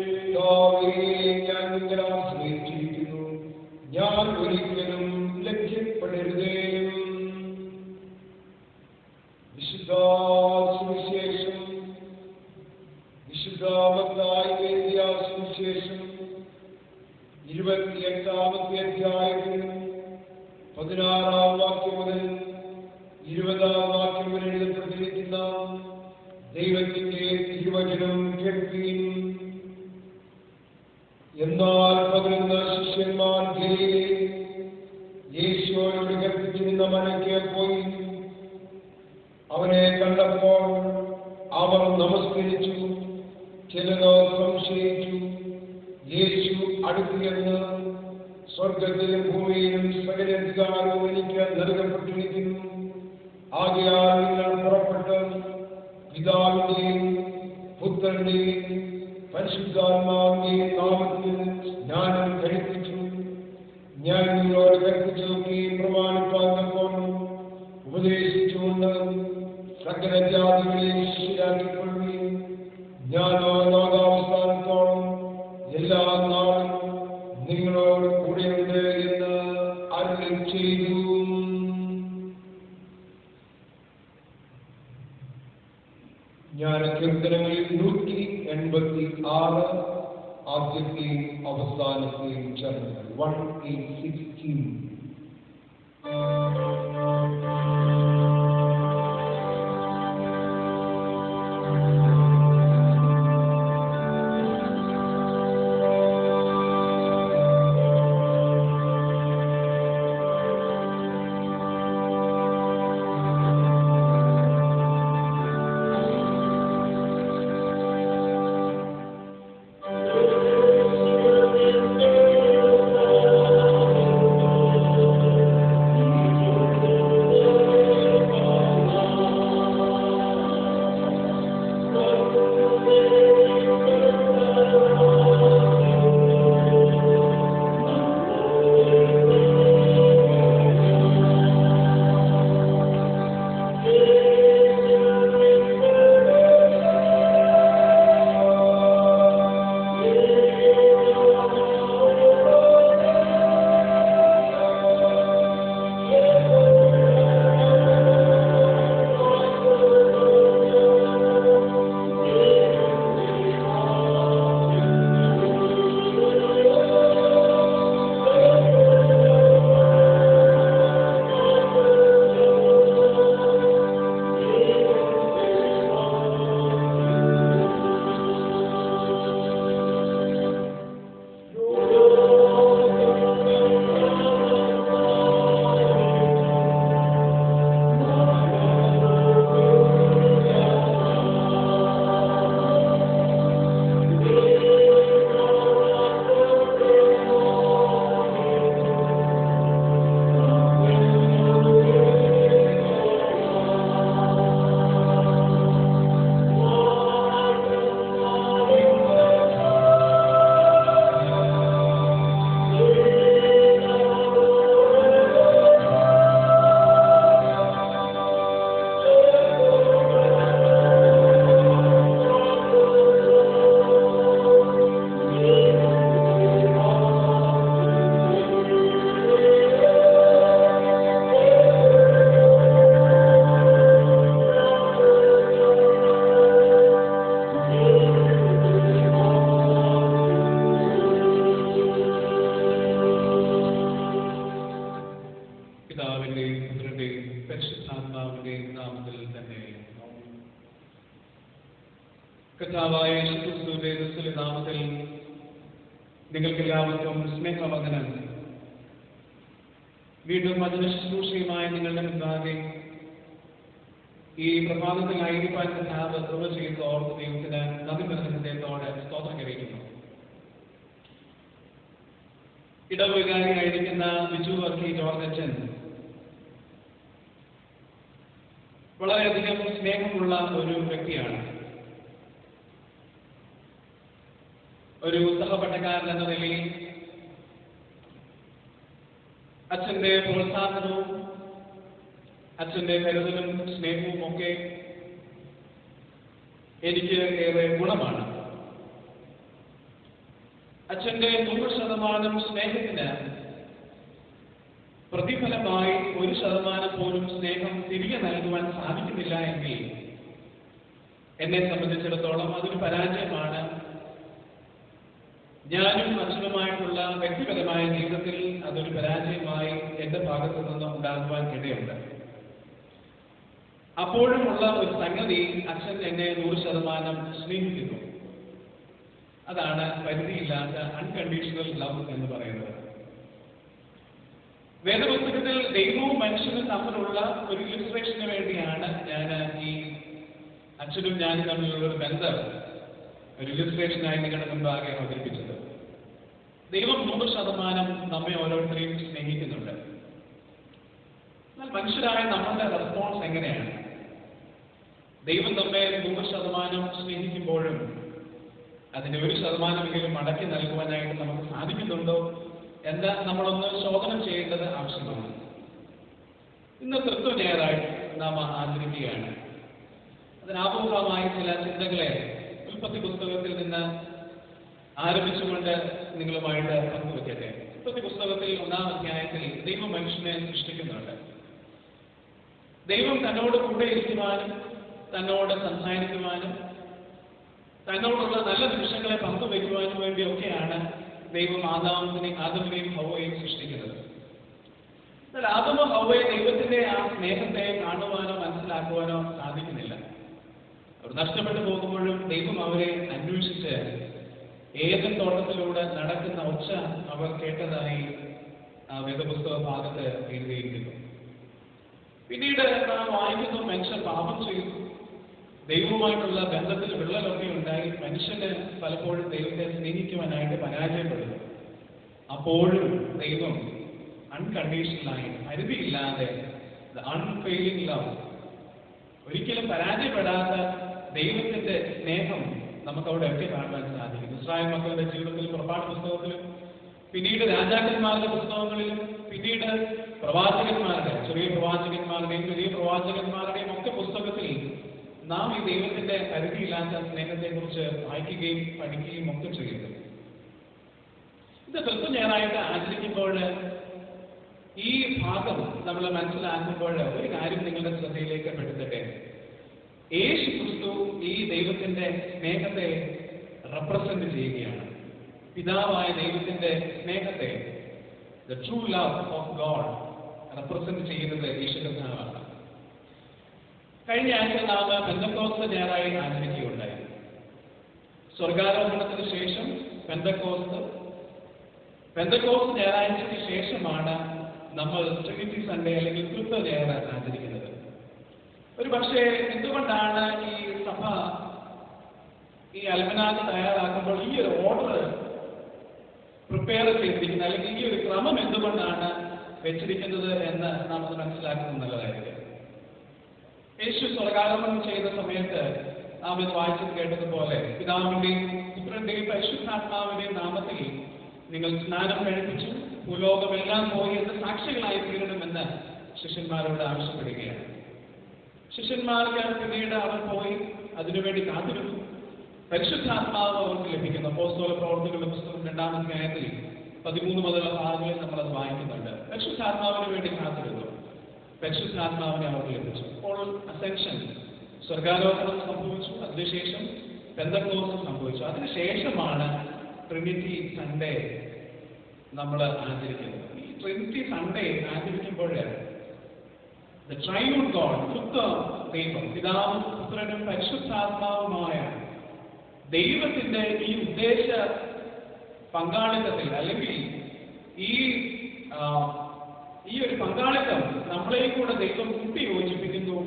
Speaker 1: കർത്താവേ, ഞാൻ നിങ്ങളെ ആശ്രയിച്ചിരിക്കുന്നു, ഞാൻ ഒരിക്കലും ലജ്ജപ്പെടരുതേ. വിശുദ്ധ സുവിശേഷം സുവിശേഷം 28-ാമത്തെ അധ്യായത്തിൽ 16-ാം വാക്യം മുതൽ 20-ാം വാക്യം വരെ എഴുതപ്പെട്ടിരിക്കുന്ന ദൈവത്തിന്റെ തിരുവചനം കേൾപ്പീൻ. എന്നാൽ 11 ശിഷ്യന്മാർ ഗലീലയിൽ യേശുവോട് കൽപ്പിച്ചിരുന്ന മലയ്ക്ക് പോയി. അവനെ കണ്ടപ്പോൾ അവർ നമസ്കരിച്ചു. ചിലരോ സംശയിച്ചു. യേശു അടുത്തുവന്ന്, സ്വർഗത്തിലും ഭൂമിയിലും സകല അധികാരവും എനിക്ക് നൽകപ്പെട്ടിരിക്കുന്നു. ആകയാൽ നിങ്ങൾ പുറപ്പെട്ട് പിതാവിന്റെയും പുത്രന്റെയും പരിശുദ്ധാത്മാവിന്റെയും നാമത്തിൽ സ്നാനം കഴിപ്പിച്ചു. ഞാൻ നിങ്ങളോട് കൽപ്പിച്ചതൊക്കെ പ്രമാണിപ്പാൻ ഉപദേശിച്ചുകൊണ്ട് സകല ജാതികളെ ശിഷ്യരാക്കിക്കൊള്ളുകയും ഞാനോ ലോകാവസാനത്തോളം എല്ലാ നാളും നിങ്ങളോട് കൂടെയുണ്ട് എന്ന് അരുളി ചെയ്തു. ജ്ഞാനകീർത്തനങ്ങളിൽ 186 ആദ്യത്തെയും അവസാനത്തെയും ചരണങ്ങൾ 1-16. നിങ്ങൾക്കെല്ലാവർക്കും സ്നേഹവന്ദനം. വീണ്ടും വചന ശുശ്രൂഷയുമായി നിങ്ങളുടെ മുൻപാകെ ഈ പ്രഭാതത്തിലായിരിക്കാൻ കർത്താവ് കൃപ ചെയ്ത് ഓർത്ത് ദൈവത്തിന് നന്ദി നിറഞ്ഞ ഹൃദയത്തോടെ സ്തോത്രം കരയിക്കുന്നു. ഇടവികാരിയായിരിക്കുന്ന ബിജു വർക്കി ജോർജ് അച്ഛൻ വളരെയധികം സ്നേഹമുള്ള ഒരു വ്യക്തിയാണ്. ഒരു സഹപഠനക്കാരൻ എന്ന നിലയിൽ അച്ഛന്റെ പ്രോത്സാഹനവും അച്ഛന്റെ കരുതലും സ്നേഹവും ഒക്കെ എനിക്ക് ഏറെ ഗുണമാണ്. അച്ഛന്റെ 100% സ്നേഹത്തിന് പ്രതിഫലമായി 1% പോലും സ്നേഹം തിരികെ നൽകുവാൻ സാധിക്കുന്നില്ല എങ്കിൽ എന്നെ സംബന്ധിച്ചിടത്തോളം അതൊരു പരാജയമാണ്. ഞാനും അച്ഛനുമായിട്ടുള്ള വ്യക്തിപരമായ ജീവിതത്തിൽ അതൊരു പരാജയമായി എന്റെ ഭാഗത്തു നിന്ന് ഉണ്ടാകുവാൻ ഇടയുണ്ട്. അപ്പോഴുമുള്ള ഒരു സംഗതി, അച്ഛൻ എന്നെ 100% സ്നേഹിക്കുന്നു. അതാണ് പരിധിയില്ലാത്ത അൺകണ്ടീഷണൽ ലവ് എന്ന് പറയുന്നത്. വേദപുസ്തകത്തിൽ ദൈവവും മനുഷ്യനും തമ്മിലുള്ള ഒരു ഇലിസ്ട്രേഷന് വേണ്ടിയാണ് ഞാൻ ഈ അച്ഛനും ഞാനും തമ്മിലുള്ള ഒരു ബന്ധം ഒരു ഇലിസ്ട്രേഷനായി നിങ്ങളുടെ മുൻപാകെ അവതരിപ്പിച്ചത്. ദൈവം 100% നമ്മെ ഓരോരുത്തരെയും സ്നേഹിക്കുന്നുണ്ട്. എന്നാൽ മനുഷ്യരായ നമ്മുടെ റെസ്പോൺസ് എങ്ങനെയാണ്? ദൈവം നമ്മെ 100% സ്നേഹിക്കുമ്പോഴും അതിന്റെ 1% മടക്കി നൽകുവാനായിട്ട് നമുക്ക് സാധിക്കുന്നുണ്ടോ എന്ന് നമ്മളൊന്ന് ശോധന ചെയ്യേണ്ടത് ആവശ്യമാണ്. ഇന്ന് തൃത്വ ഞായറാഴ്ച നാം ആചരിക്കുകയാണ്. അതിനാപൂർവമായ ചില ചിന്തകളെ ഉൽപ്പത്തി പുസ്തകത്തിൽ നിന്ന് ആരംഭിച്ചുകൊണ്ട് നിങ്ങളുമായിട്ട് പങ്കുവയ്ക്കട്ടെ. ഉൽപ്പത്തി പുസ്തകത്തിൽ 1-ാം അധ്യായത്തിൽ ദൈവം മനുഷ്യനെ സൃഷ്ടിക്കുന്നുണ്ട്. ദൈവം തന്നോട് കൂടെ ഇരിക്കുവാനും തന്നോട് സംസാരിക്കുവാനും തന്നോടുള്ള നല്ല നിമിഷങ്ങളെ പങ്കുവയ്ക്കുവാനും വേണ്ടിയൊക്കെയാണ് ദൈവം ആദമിനെയും ഹവ്വയെയും സൃഷ്ടിക്കുന്നത്. എന്നാൽ ആദമോ ഹവ്വയെ ദൈവത്തിന്റെ ആ സ്നേഹത്തെ കാണുവാനോ മനസ്സിലാക്കുവാനോ സാധിക്കുന്നില്ല. അവർ നഷ്ടപ്പെട്ടു പോകുമ്പോഴും ദൈവം അവരെ അന്വേഷിച്ച് ഏദൻ തോട്ടത്തിലൂടെ നടക്കുന്ന ഒച്ച അവർ കേട്ടതായി ആ വേദപുസ്തക ഭാഗത്ത് എഴുതിയിരിക്കുന്നു. പിന്നീട് നാം വായിക്കുന്നു, മനുഷ്യൻ പാപം ചെയ്തു, ദൈവവുമായിട്ടുള്ള ബന്ധത്തിൽ വിള്ളലൊക്കെ ഉണ്ടായി, മനുഷ്യന് പലപ്പോഴും ദൈവത്തെ സ്നേഹിക്കുവാനായിട്ട് പരാജയപ്പെടുന്നു. അപ്പോഴും ദൈവം അൺകണ്ടീഷണലായി, പരിധിയില്ലാതെ, അൺഫെയിലിംഗ് ലവ്, ഒരിക്കലും പരാജയപ്പെടാത്ത ദൈവത്തിന്റെ സ്നേഹം നമുക്കവിടെയൊക്കെ കാണുവാൻ സാധിക്കും. ഇസ്രായേൽ മക്കളുടെ ജീവിതത്തിൽ പുറപ്പാട് പുസ്തകത്തിലും പിന്നീട് രാജാക്കന്മാരുടെ പുസ്തകങ്ങളിലും പിന്നീട് പ്രവാചകന്മാരുടെ, ചെറിയ പ്രവാചകന്മാരുടെയും വലിയ പ്രവാചകന്മാരുടെയും ഒക്കെ പുസ്തകത്തിൽ നാം ഈ ദൈവത്തിന്റെ പരിധിയില്ലാത്ത സ്നേഹത്തെ കുറിച്ച് വായിക്കുകയും പഠിക്കുകയും ഒക്കെ ചെയ്യുന്നു. ഇത് തൃത്വ ഞായറാഴ്ച ആചരിക്കുമ്പോൾ ഈ ഭാഗം നമ്മൾ മനസ്സിലാക്കുമ്പോൾ ഒരു കാര്യം നിങ്ങളുടെ ശ്രദ്ധയിലേക്ക് പെടുത്തട്ടെ. യേശു ക്രിസ്തു ഈ ദൈവത്തിന്റെ സ്നേഹത്തെ റെപ്രസെന്റ് ചെയ്യുകയാണ്. പിതാവായ ദൈവത്തിന്റെ സ്നേഹത്തെ, the true love of God, represent ചെയ്യുന്നത് യേശു കർത്താവാണ്. കഴിഞ്ഞ ആഴ്ച നാം പെന്തക്കോസ്ത് ഞായറാഴ്ച ആചരിക്കുകയുണ്ടായി. സ്വർഗാരോഹണത്തിന് ശേഷം പെന്തക്കോസ്ത് ഞായറാഴ്ചയ്ക്ക് ശേഷമാണ് നമ്മൾ ട്രിനിറ്റി സൺഡേ അല്ലെങ്കിൽ തൃത്വ ഞായറാഴ്ച ആചരിക്കുന്നത്. ഒരു പക്ഷേ എന്തുകൊണ്ടാണ് ഈ സഭ ഈ അൽമനാക്ക് തയ്യാറാക്കുമ്പോൾ ഈ ഒരു ഓർഡർ പ്രിപ്പയർ ചെയ്തിരിക്കുന്നത്, അല്ലെങ്കിൽ ഈ ഒരു ക്രമം എന്തുകൊണ്ടാണ് വെച്ചിരിക്കുന്നത് എന്ന് നാം മനസ്സിലാക്കുന്നത് നല്ലതായിരിക്കും. യേശു സ്വർഗാരോഹണം ചെയ്ത സമയത്ത് നാം ഇത് വായിച്ചത് കേട്ടതുപോലെ, പിതാവിന്റെയും പുത്രന്റെയും പരിശുദ്ധാത്മാവിന്റെയും നാമത്തിൽ നിങ്ങൾ സ്നാനം കഴിപ്പിച്ചു ഭൂലോകമെല്ലാം പോയി എന്ന് സാക്ഷികളായി തീരണമെന്ന് ശിഷ്യന്മാരോട് ആവശ്യപ്പെടുകയാണ്. ശിഷ്യന്മാർക്ക് പിന്നീട് അവർ പോയി അതിനുവേണ്ടി കാത്തിരുന്നു. പരിശുദ്ധാത്മാവ് അവർക്ക് ലഭിക്കുന്നു. അപ്പോസ്തല പ്രവർത്തനങ്ങളുടെ പുസ്തകം 2-ാം അധ്യായത്തിൽ 13 മുതലുള്ള ഭാഗങ്ങളിൽ നമ്മളത് വായിക്കുന്നുണ്ട്. പരിശുദ്ധാത്മാവിന് വേണ്ടി കാത്തിരുന്നു. പരിശുദ്ധാത്മാവിനെ അവർക്ക് ലഭിച്ചു. അപ്പോൾ അസെൻഷൻ, സ്വർഗാരോഹണം സംഭവിച്ചു. അതിനുശേഷം പെന്തക്കോസ്ത് സംഭവിച്ചു. അതിനുശേഷമാണ് ട്രിനിറ്റി സൺഡേ നമ്മൾ ആചരിക്കുന്നത്. ഈ ട്രിനിറ്റി സൺഡേ ആചരിക്കുമ്പോൾ ദ ട്രൈയൂൺ ഗോഡ്, തൃത്വ ദൈവം, പിതാവും പുത്രനും പരിശുദ്ധാത്മാവുമായ ദൈവത്തിന്റെ ഈ ഉദ്ദേശ പങ്കാളിത്തത്തിൽ അല്ലെങ്കിൽ ഈ ഒരു പങ്കാളിത്തം നമ്മളെയും കൂടെ ദൈവം കൂട്ടി യോജിപ്പിക്കുന്നു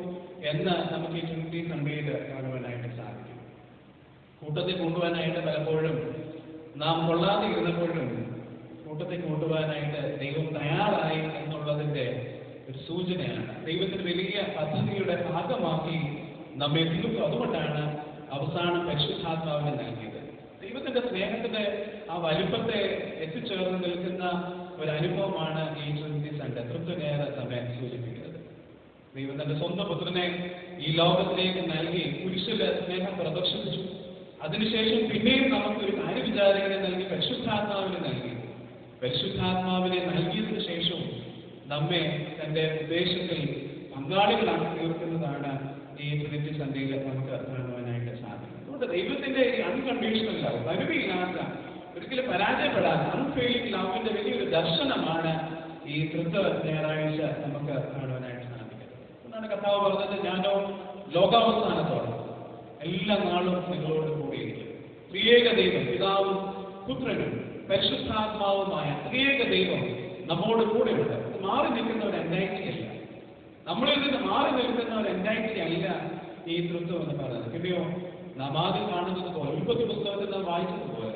Speaker 1: എന്ന് നമുക്ക് ഈ ട്രിനിറ്റി സൺഡേയിൽ കാണുവാനായിട്ട് സാധിക്കും. കൂട്ടത്തിൽ കൂട്ടുവാനായിട്ട് പലപ്പോഴും നാം കൊള്ളാതെ ഇരുന്നപ്പോഴും കൂട്ടത്തിൽ കൂട്ടുവാനായിട്ട് ദൈവം തയ്യാറായി എന്നുള്ളതിന്റെ ഒരു സൂചനയാണ്. ദൈവത്തിന് വലിയ പദ്ധതിയുടെ ഭാഗമാക്കി നമ്മെ തീർത്തു. അതുകൊണ്ടാണ് അവസാനം പരിശുദ്ധാത്മാവിനെ നൽകിയത്. ദൈവത്തിന്റെ സ്നേഹത്തിന്റെ ആ വലുപ്പത്തെ എത്തിച്ചേർന്ന് നിൽക്കുന്ന ഒരു അനുഭവമാണ് ഈ ട്രിനിറ്റി സൺഡേ തൃപ്തിനേറ നമ്മെ സൂചിപ്പിക്കുന്നത്. ദൈവം തന്റെ സ്വന്തം പുത്രനെ ഈ ലോകത്തിലേക്ക് നൽകി കുരിശില് സ്നേഹം പ്രദർശിപ്പിച്ചു. അതിനുശേഷം പിന്നെയും നമുക്കൊരു കാര്യവിചാരകനെ നൽകി പരിശുദ്ധാത്മാവിനെ നൽകി. പരിശുദ്ധാത്മാവിനെ നൽകിയതിനു ശേഷവും നമ്മെ തന്റെ ഉദ്ദേശത്തിൽ പങ്കാളികളാക്കി തീർക്കുന്നതാണ് ഈ ട്രിനിറ്റി സൺഡേയിൽ നമുക്ക് കാണുവാനായിട്ട് സാധിക്കും. അതുകൊണ്ട് ദൈവത്തിന്റെ ഈ അൺകണ്ടീഷണൽ ലവ്, പരിധിയില്ലാത്ത, ഒരിക്കലും പരാജയപ്പെടാത്ത അൺഫെയിലിംഗ് ലവിന്റെ വലിയൊരു ദർശനമാണ് ഈ തൃത്വ ഞായറാഴ്ച നമുക്ക് കാണുവാനായിട്ട് സാധിക്കുന്നത്. എന്നാണ് കർത്താവ് പറഞ്ഞത്, ഞാനോ ലോകാവസാനത്തോളം എല്ലാ നാളും നിങ്ങളോട് കൂടിയിരിക്കും. ത്രിയേക ദൈവം, പിതാവും പുത്രനും പരിശുദ്ധാത്മാവുമായ ത്രിയേക ദൈവം നമ്മോട് കൂടെയുണ്ട്. മാറി നിൽക്കുന്ന ഒരു എൻറ്റൈറ്റി അല്ല, നമ്മളിൽ നിന്ന് മാറി നിൽക്കുന്ന ഒരു എൻറ്റൈറ്റി അല്ല ഈ തൃത്വം എന്ന് പറയുന്നത്. പിന്നെയോ നാം ആദ്യം കാണുന്നത് പോലെ, ഉൽപ്പത്തി പുസ്തകത്തിൽ നാം വായിച്ചതുപോലെ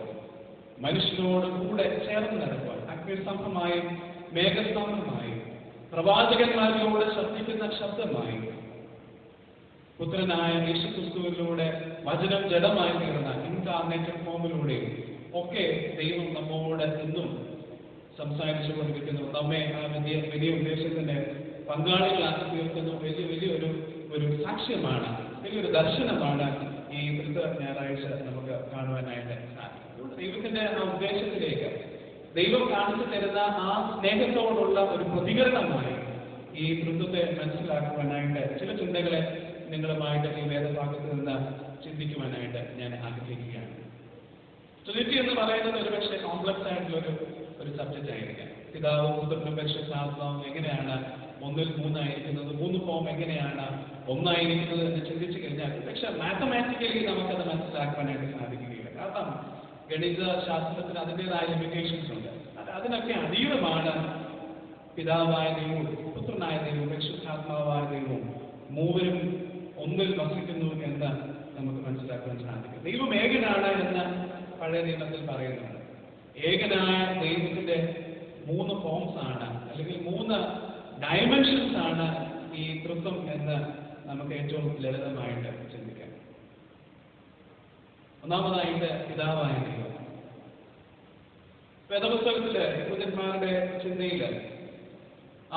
Speaker 1: മനുഷ്യനോട് കൂടെ ചേർന്ന് നടക്കുവാൻ അഗ്നിസ്തംഭമായും മേഘസ്തംഭമായും പ്രവാചകന്മാരിലൂടെ ശബ്ദിക്കുന്ന ശബ്ദമായും പുത്രനായ യേശുക്രിസ്തുവിലൂടെ വചനം ജഡമായി തീർന്ന ഇൻകാർണേറ്റഡ് ഫോമിലൂടെയും ഒക്കെ ദൈവം നമ്മോട് എന്നും സംസാരിച്ചു കൊണ്ടിരിക്കുന്നു. നമ്മെ ആ വലിയ ഉദ്ദേശത്തിന്റെ പങ്കാളികളാക്കി തീർക്കുന്ന വലിയൊരു സാക്ഷ്യമാണ്, വലിയൊരു ദർശനമാണ് ഈ തൃത്വ ഞായറാഴ്ച നമുക്ക് കാണുവാനായിട്ട് സാധിക്കും. ദൈവത്തിന്റെ ആ ഉദ്ദേശത്തിലേക്ക് ദൈവം കാണിച്ചു തരുന്ന ആ സ്നേഹത്തോടുള്ള ഒരു പ്രതികരണമായി ഈ തൃത്വത്തെ മനസ്സിലാക്കുവാനായിട്ട് ചില ചിന്തകളെ നിങ്ങളുമായിട്ട് ഈ വേദഭാഗത്ത് നിന്ന് ചിന്തിക്കുവാനായിട്ട് ഞാൻ ആഗ്രഹിക്കുകയാണ്. ട്രിനിറ്റി എന്ന് പറയുന്നത് ഒരുപക്ഷെ കോംപ്ലക്സ് ആയിട്ടുള്ള ഒരു സബ്ജക്റ്റ് ആയിരിക്കാം. പിതാവും പുത്രനും പരിശുദ്ധാത്മാവും എങ്ങനെയാണ് ഒന്നിൽ മൂന്നായിരിക്കുന്നത്, മൂന്ന് ഫോം എങ്ങനെയാണ് ഒന്നായിരിക്കുന്നത് എന്ന് ചിന്തിച്ചു കഴിഞ്ഞാൽ പക്ഷെ മാത്തമാറ്റിക്കലി നമുക്കത് മനസ്സിലാക്കുവാനായിട്ട് സാധിക്കുകയില്ല. കാരണം ഗണിത ശാസ്ത്രത്തിന് അതിൻ്റെതായ ലിമിറ്റേഷൻസ് ഉണ്ട്. അതിനൊക്കെ അതീതമാണ് പിതാവായ ദൈവവും പുത്രനായ ദൈവവും പരിശുദ്ധാത്മാവായ ദൈവവും മൂവരും ഒന്നിൽ വസിക്കുന്നു എന്ന് നമുക്ക് മനസ്സിലാക്കുവാൻ സാധിക്കും. ദൈവം ഏകനാണ് എന്ന് പഴയ നിയമത്തിൽ പറയുന്നുണ്ട്. ഏകനായ ദൈവത്തിന്റെ 3 ഫോംസ് ആണ്, അല്ലെങ്കിൽ 3 ഡയമെൻഷൻസ് ആണ് ഈ തൃത്വം എന്ന് നമുക്ക് ഏറ്റവും ലളിതമായിട്ട് ചിന്തിക്കാം. ഒന്നാമതായിട്ട് പിതാവായ ദൈവം. വേദപുസ്തകത്തില് യഹൂദന്മാരുടെ ചിന്തയില്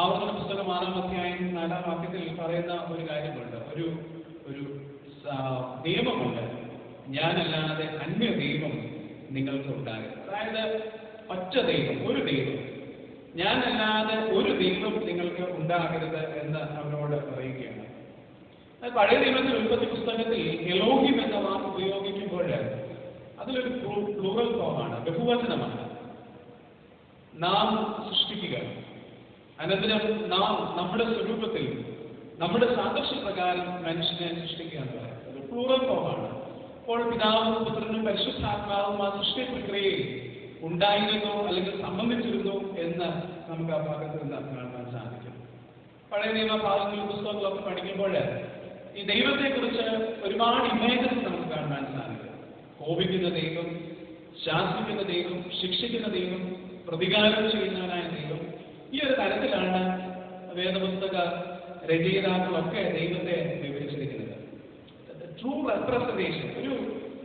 Speaker 1: ആവർത്തന പുസ്തകം 6-ാം അധ്യായം 4-ാം വാക്യത്തിൽ പറയുന്ന ഒരു കാര്യമുണ്ട്, ഒരു നിയമമുണ്ട്, ഞാനല്ലാതെ അന്യ ദൈവം നിങ്ങൾക്ക് ഉണ്ടാകരുത്. അതായത് ഒറ്റ ദൈവം, ഒരു ദൈവം, ഞാനല്ലാതെ ഒരു ദൈവം നിങ്ങൾക്ക് ഉണ്ടാകരുത് എന്ന് അവരോട് പറയുകയാണ്. പഴയ നിയമത്തിൽ ഉൽപ്പത്തി പുസ്തകത്തിൽ എലോഹിം എന്ന വാക്ക് ഉപയോഗിക്കുമ്പോൾ അതിലൊരു പ്ലൂറൽ ഫോമാണ്, ബഹുവചനമാണ്. നാം സൃഷ്ടിക്കുക, അനന്തരം നാം നമ്മുടെ സ്വരൂപത്തിൽ നമ്മുടെ സാദൃശ്യപ്രകാരം മനുഷ്യനെ സൃഷ്ടിക്കുക എന്ന് പറയുന്നത് ഒരു പ്ലൂറൽ ഫോമാണ്. അപ്പോൾ പിതാവും പുത്രനും പരിശുദ്ധാത്മാവും ആ സൃഷ്ടി പ്രക്രിയയിൽ ഉണ്ടായിരുന്നു അല്ലെങ്കിൽ സംബന്ധിച്ചിരുന്നു എന്ന് നമുക്ക് ആ ഭാഗത്ത് നിന്ന് കാണാൻ സാധിക്കും. പഴയ നിയമ ഭാഗങ്ങളിൽ പുസ്തകങ്ങളൊക്കെ പഠിക്കുമ്പോൾ ഈ ദൈവത്തെക്കുറിച്ച് ഒരുപാട് ഇമേജസ് നമുക്ക് കാണാൻ സാധിക്കും. കോപിക്കുന്ന ദൈവം, ശാസിക്കുന്ന ദൈവം, ശിക്ഷിക്കുന്ന ദൈവം, പ്രതികാരം ചെയ്യുന്നവനായ ദൈവം. ഈ ഒരു തരത്തിലാണ് വേദപുസ്തക രചയിതാക്കളൊക്കെ ദൈവത്തെ വിവരിച്ചിരിക്കുന്നത്. ട്രൂ റെപ്രസെന്റേഷൻ,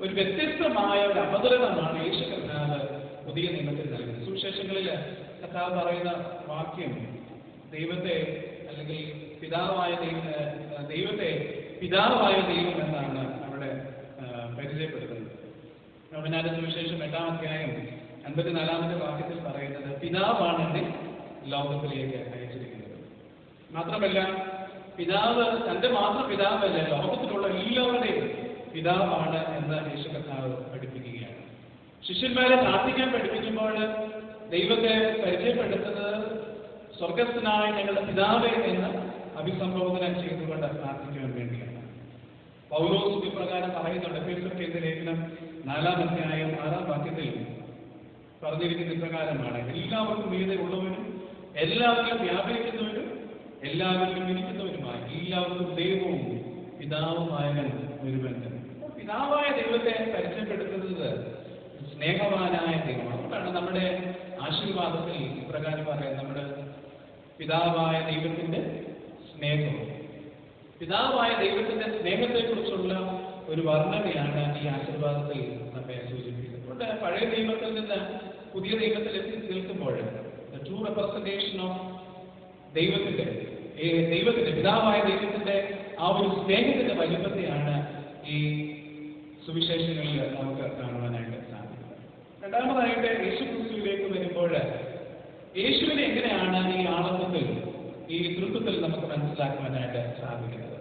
Speaker 1: ഒരു വ്യത്യസ്തമായ ഒരു അവതരണമാണ് യേശു കർത്താവ് പുതിയ നിയമത്തിൽ നൽകുന്നത്. സുവിശേഷങ്ങളിൽ കർത്താവ് പറയുന്ന വാക്യം ദൈവത്തെ അല്ലെങ്കിൽ ദൈവത്തെ പിതാവായ ദൈവം എന്നാണ് അവിടെ പരിചയപ്പെടുത്തുന്നത്. യോഹന്നാന്റെ സുവിശേഷം 8-ാം അധ്യായം 54-ാമത്തെ വാക്യത്തിൽ പറയുന്നത് പിതാവാണ് എന്നെ ലോകത്തിലേക്ക് അയച്ചിരിക്കുന്നത്. മാത്രമല്ല പിതാവ് തന്റെ മാത്രം പിതാവല്ല, ലോകത്തിലുള്ള എല്ലാവരുടെയും പിതാവാണ് എന്ന് യേശു കർത്താവ് പഠിപ്പിക്കുകയാണ്. ശിഷ്യന്മാരെ പ്രാർത്ഥിക്കാൻ പഠിപ്പിക്കുമ്പോൾ ദൈവത്തെ പരിചയപ്പെടുത്തുന്നത് സ്വർഗസ്ഥനായ ഞങ്ങളുടെ പിതാവേ എന്ന് അഭിസംബോധന ചെയ്തുകൊണ്ട് പ്രാർത്ഥിക്കുവാൻ വേണ്ടിയാണ്. പൗലോസ് ഇപ്രകാരം പറയുന്നുണ്ട്. എഫേസ്യർക്ക് ലേഖനം 4-ാം അധ്യായം 6-ാം വാക്യത്തിൽ പറഞ്ഞിരിക്കുന്ന ഇപ്രകാരമാണ്: എല്ലാവർക്കും മീതെ ഉള്ളവനും എല്ലാവരിലും വ്യാപരിക്കുന്നവനും എല്ലാവരിലും ഇരിക്കുന്നവരുമായി എല്ലാവർക്കും ദൈവവും പിതാവുമായവൻ ഒരുവൻ. പിതാവായ ദൈവത്തെ പരിചയപ്പെടുത്തുന്നത് സ്നേഹവാനായ ദൈവമാണ്. അതുകൊണ്ടാണ് നമ്മുടെ ആശീർവാദത്തിൽ ഇപ്രകാരം പറയുന്നത്: നമ്മുടെ പിതാവായ ദൈവത്തിന്റെ സ്നേഹം. പിതാവായ ദൈവത്തിന്റെ സ്നേഹത്തെക്കുറിച്ചുള്ള ഒരു വർണ്ണനയാണ് ഈ ആശീർവാദത്തിൽ നമ്മെ സൂചിപ്പിക്കുന്നത്. അതുകൊണ്ട് പഴയ നിയമത്തിൽ നിന്ന് പുതിയ നിയമത്തിൽ എത്തി നിൽക്കുമ്പോൾ ട്രൂ റെപ്രസെന്റേഷൻ ഓഫ് ദൈവത്തിന്റെ പിതാവായ ദൈവത്തിന്റെ ആ ഒരു സ്നേഹത്തിന്റെ വലിപ്പത്തെയാണ് ഈ സുവിശേഷങ്ങളിൽ നമുക്ക് കാണുവാനായിട്ട് സാധിക്കുന്നത്. രണ്ടാമതായിട്ട് യേശുക്രിസ്തുവിലേക്ക് വരുമ്പോൾ യേശുവിനെ എങ്ങനെയാണ് ഈ ആളത്വത്തിൽ ഈ തൃത്വത്തിൽ നമുക്ക് മനസ്സിലാക്കുവാനായിട്ട് സാധിക്കുന്നത്?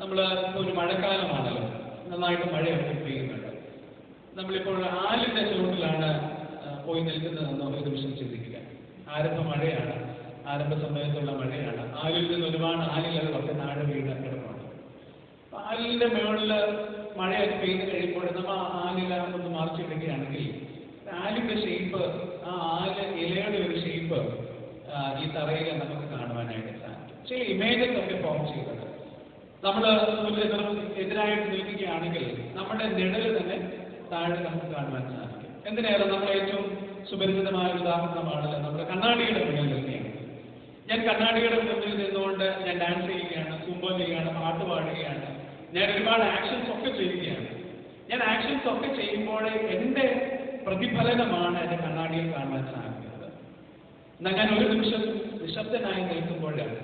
Speaker 1: നമ്മൾ ഇപ്പോൾ ഒരു മഴക്കാലമാണല്ലോ, നന്നായിട്ട് മഴയൊക്കെ പെയ്യുന്നുണ്ട്. നമ്മളിപ്പോൾ ആലിന്റെ ചുവട്ടിലാണ് പോയി നിൽക്കുന്നതെന്ന് ഒരു നിമിഷം ചിന്തിക്കുക. ആരംഭ മഴയാണ്, ആരംഭ സമയത്തുള്ള മഴയാണ്. ആലിൽ നിന്ന് ഒരുപാട് ആലിലകളൊക്കെ താഴെ വീണ് കിടപ്പുണ്ട്. ആലിന്റെ മുകളിൽ മഴയൊക്കെ പെയ്ത് കഴിയുമ്പോൾ നമ്മൾ ആ ആലില ഒന്ന് മറിച്ചിടുകയാണെങ്കിൽ ആലിന്റെ ഷേപ്പ്, ആ ആല് ഇലയുടെ ഒരു ഷേപ്പ് ഈ തറയിൽ നമുക്ക് കാണുവാനായിട്ട് സാധിക്കും. ചില ഇമേജസ് ഒക്കെ ഫോം ചെയ്തത് നമ്മൾ എതിരായിട്ട് നിൽക്കുകയാണെങ്കിൽ നമ്മുടെ നിഴല് തന്നെ താഴെ നമുക്ക് കാണുവാൻ സാധിക്കും. എന്തിനേറെ നമ്മൾ ഏറ്റവും സുപരിചിതമായ ഒരു ഉദാഹരണമാണല്ലോ നമ്മുടെ കണ്ണാടിയുടെ മുന്നിൽ നിൽക്കുകയാണ്. ഞാൻ കണ്ണാടിയുടെ മുന്നിൽ നിന്നുകൊണ്ട് ഞാൻ ഡാൻസ് ചെയ്യുകയാണ്, സൂംബോ ചെയ്യുകയാണ്, പാട്ട് പാടുകയാണ്, ഞാൻ ഒരുപാട് ആക്ഷൻസ് ഒക്കെ ചെയ്യുകയാണ്. ഞാൻ ആക്ഷൻസ് ഒക്കെ ചെയ്യുമ്പോൾ എൻ്റെ പ്രതിഫലനമാണ് എൻ്റെ കണ്ണാടിയിൽ കാണുവാൻ സാധിക്കുന്നത്. എന്നാൽ ഞാൻ ഒരു നിമിഷം നിശബ്ദനായി നിൽക്കുമ്പോഴാണ്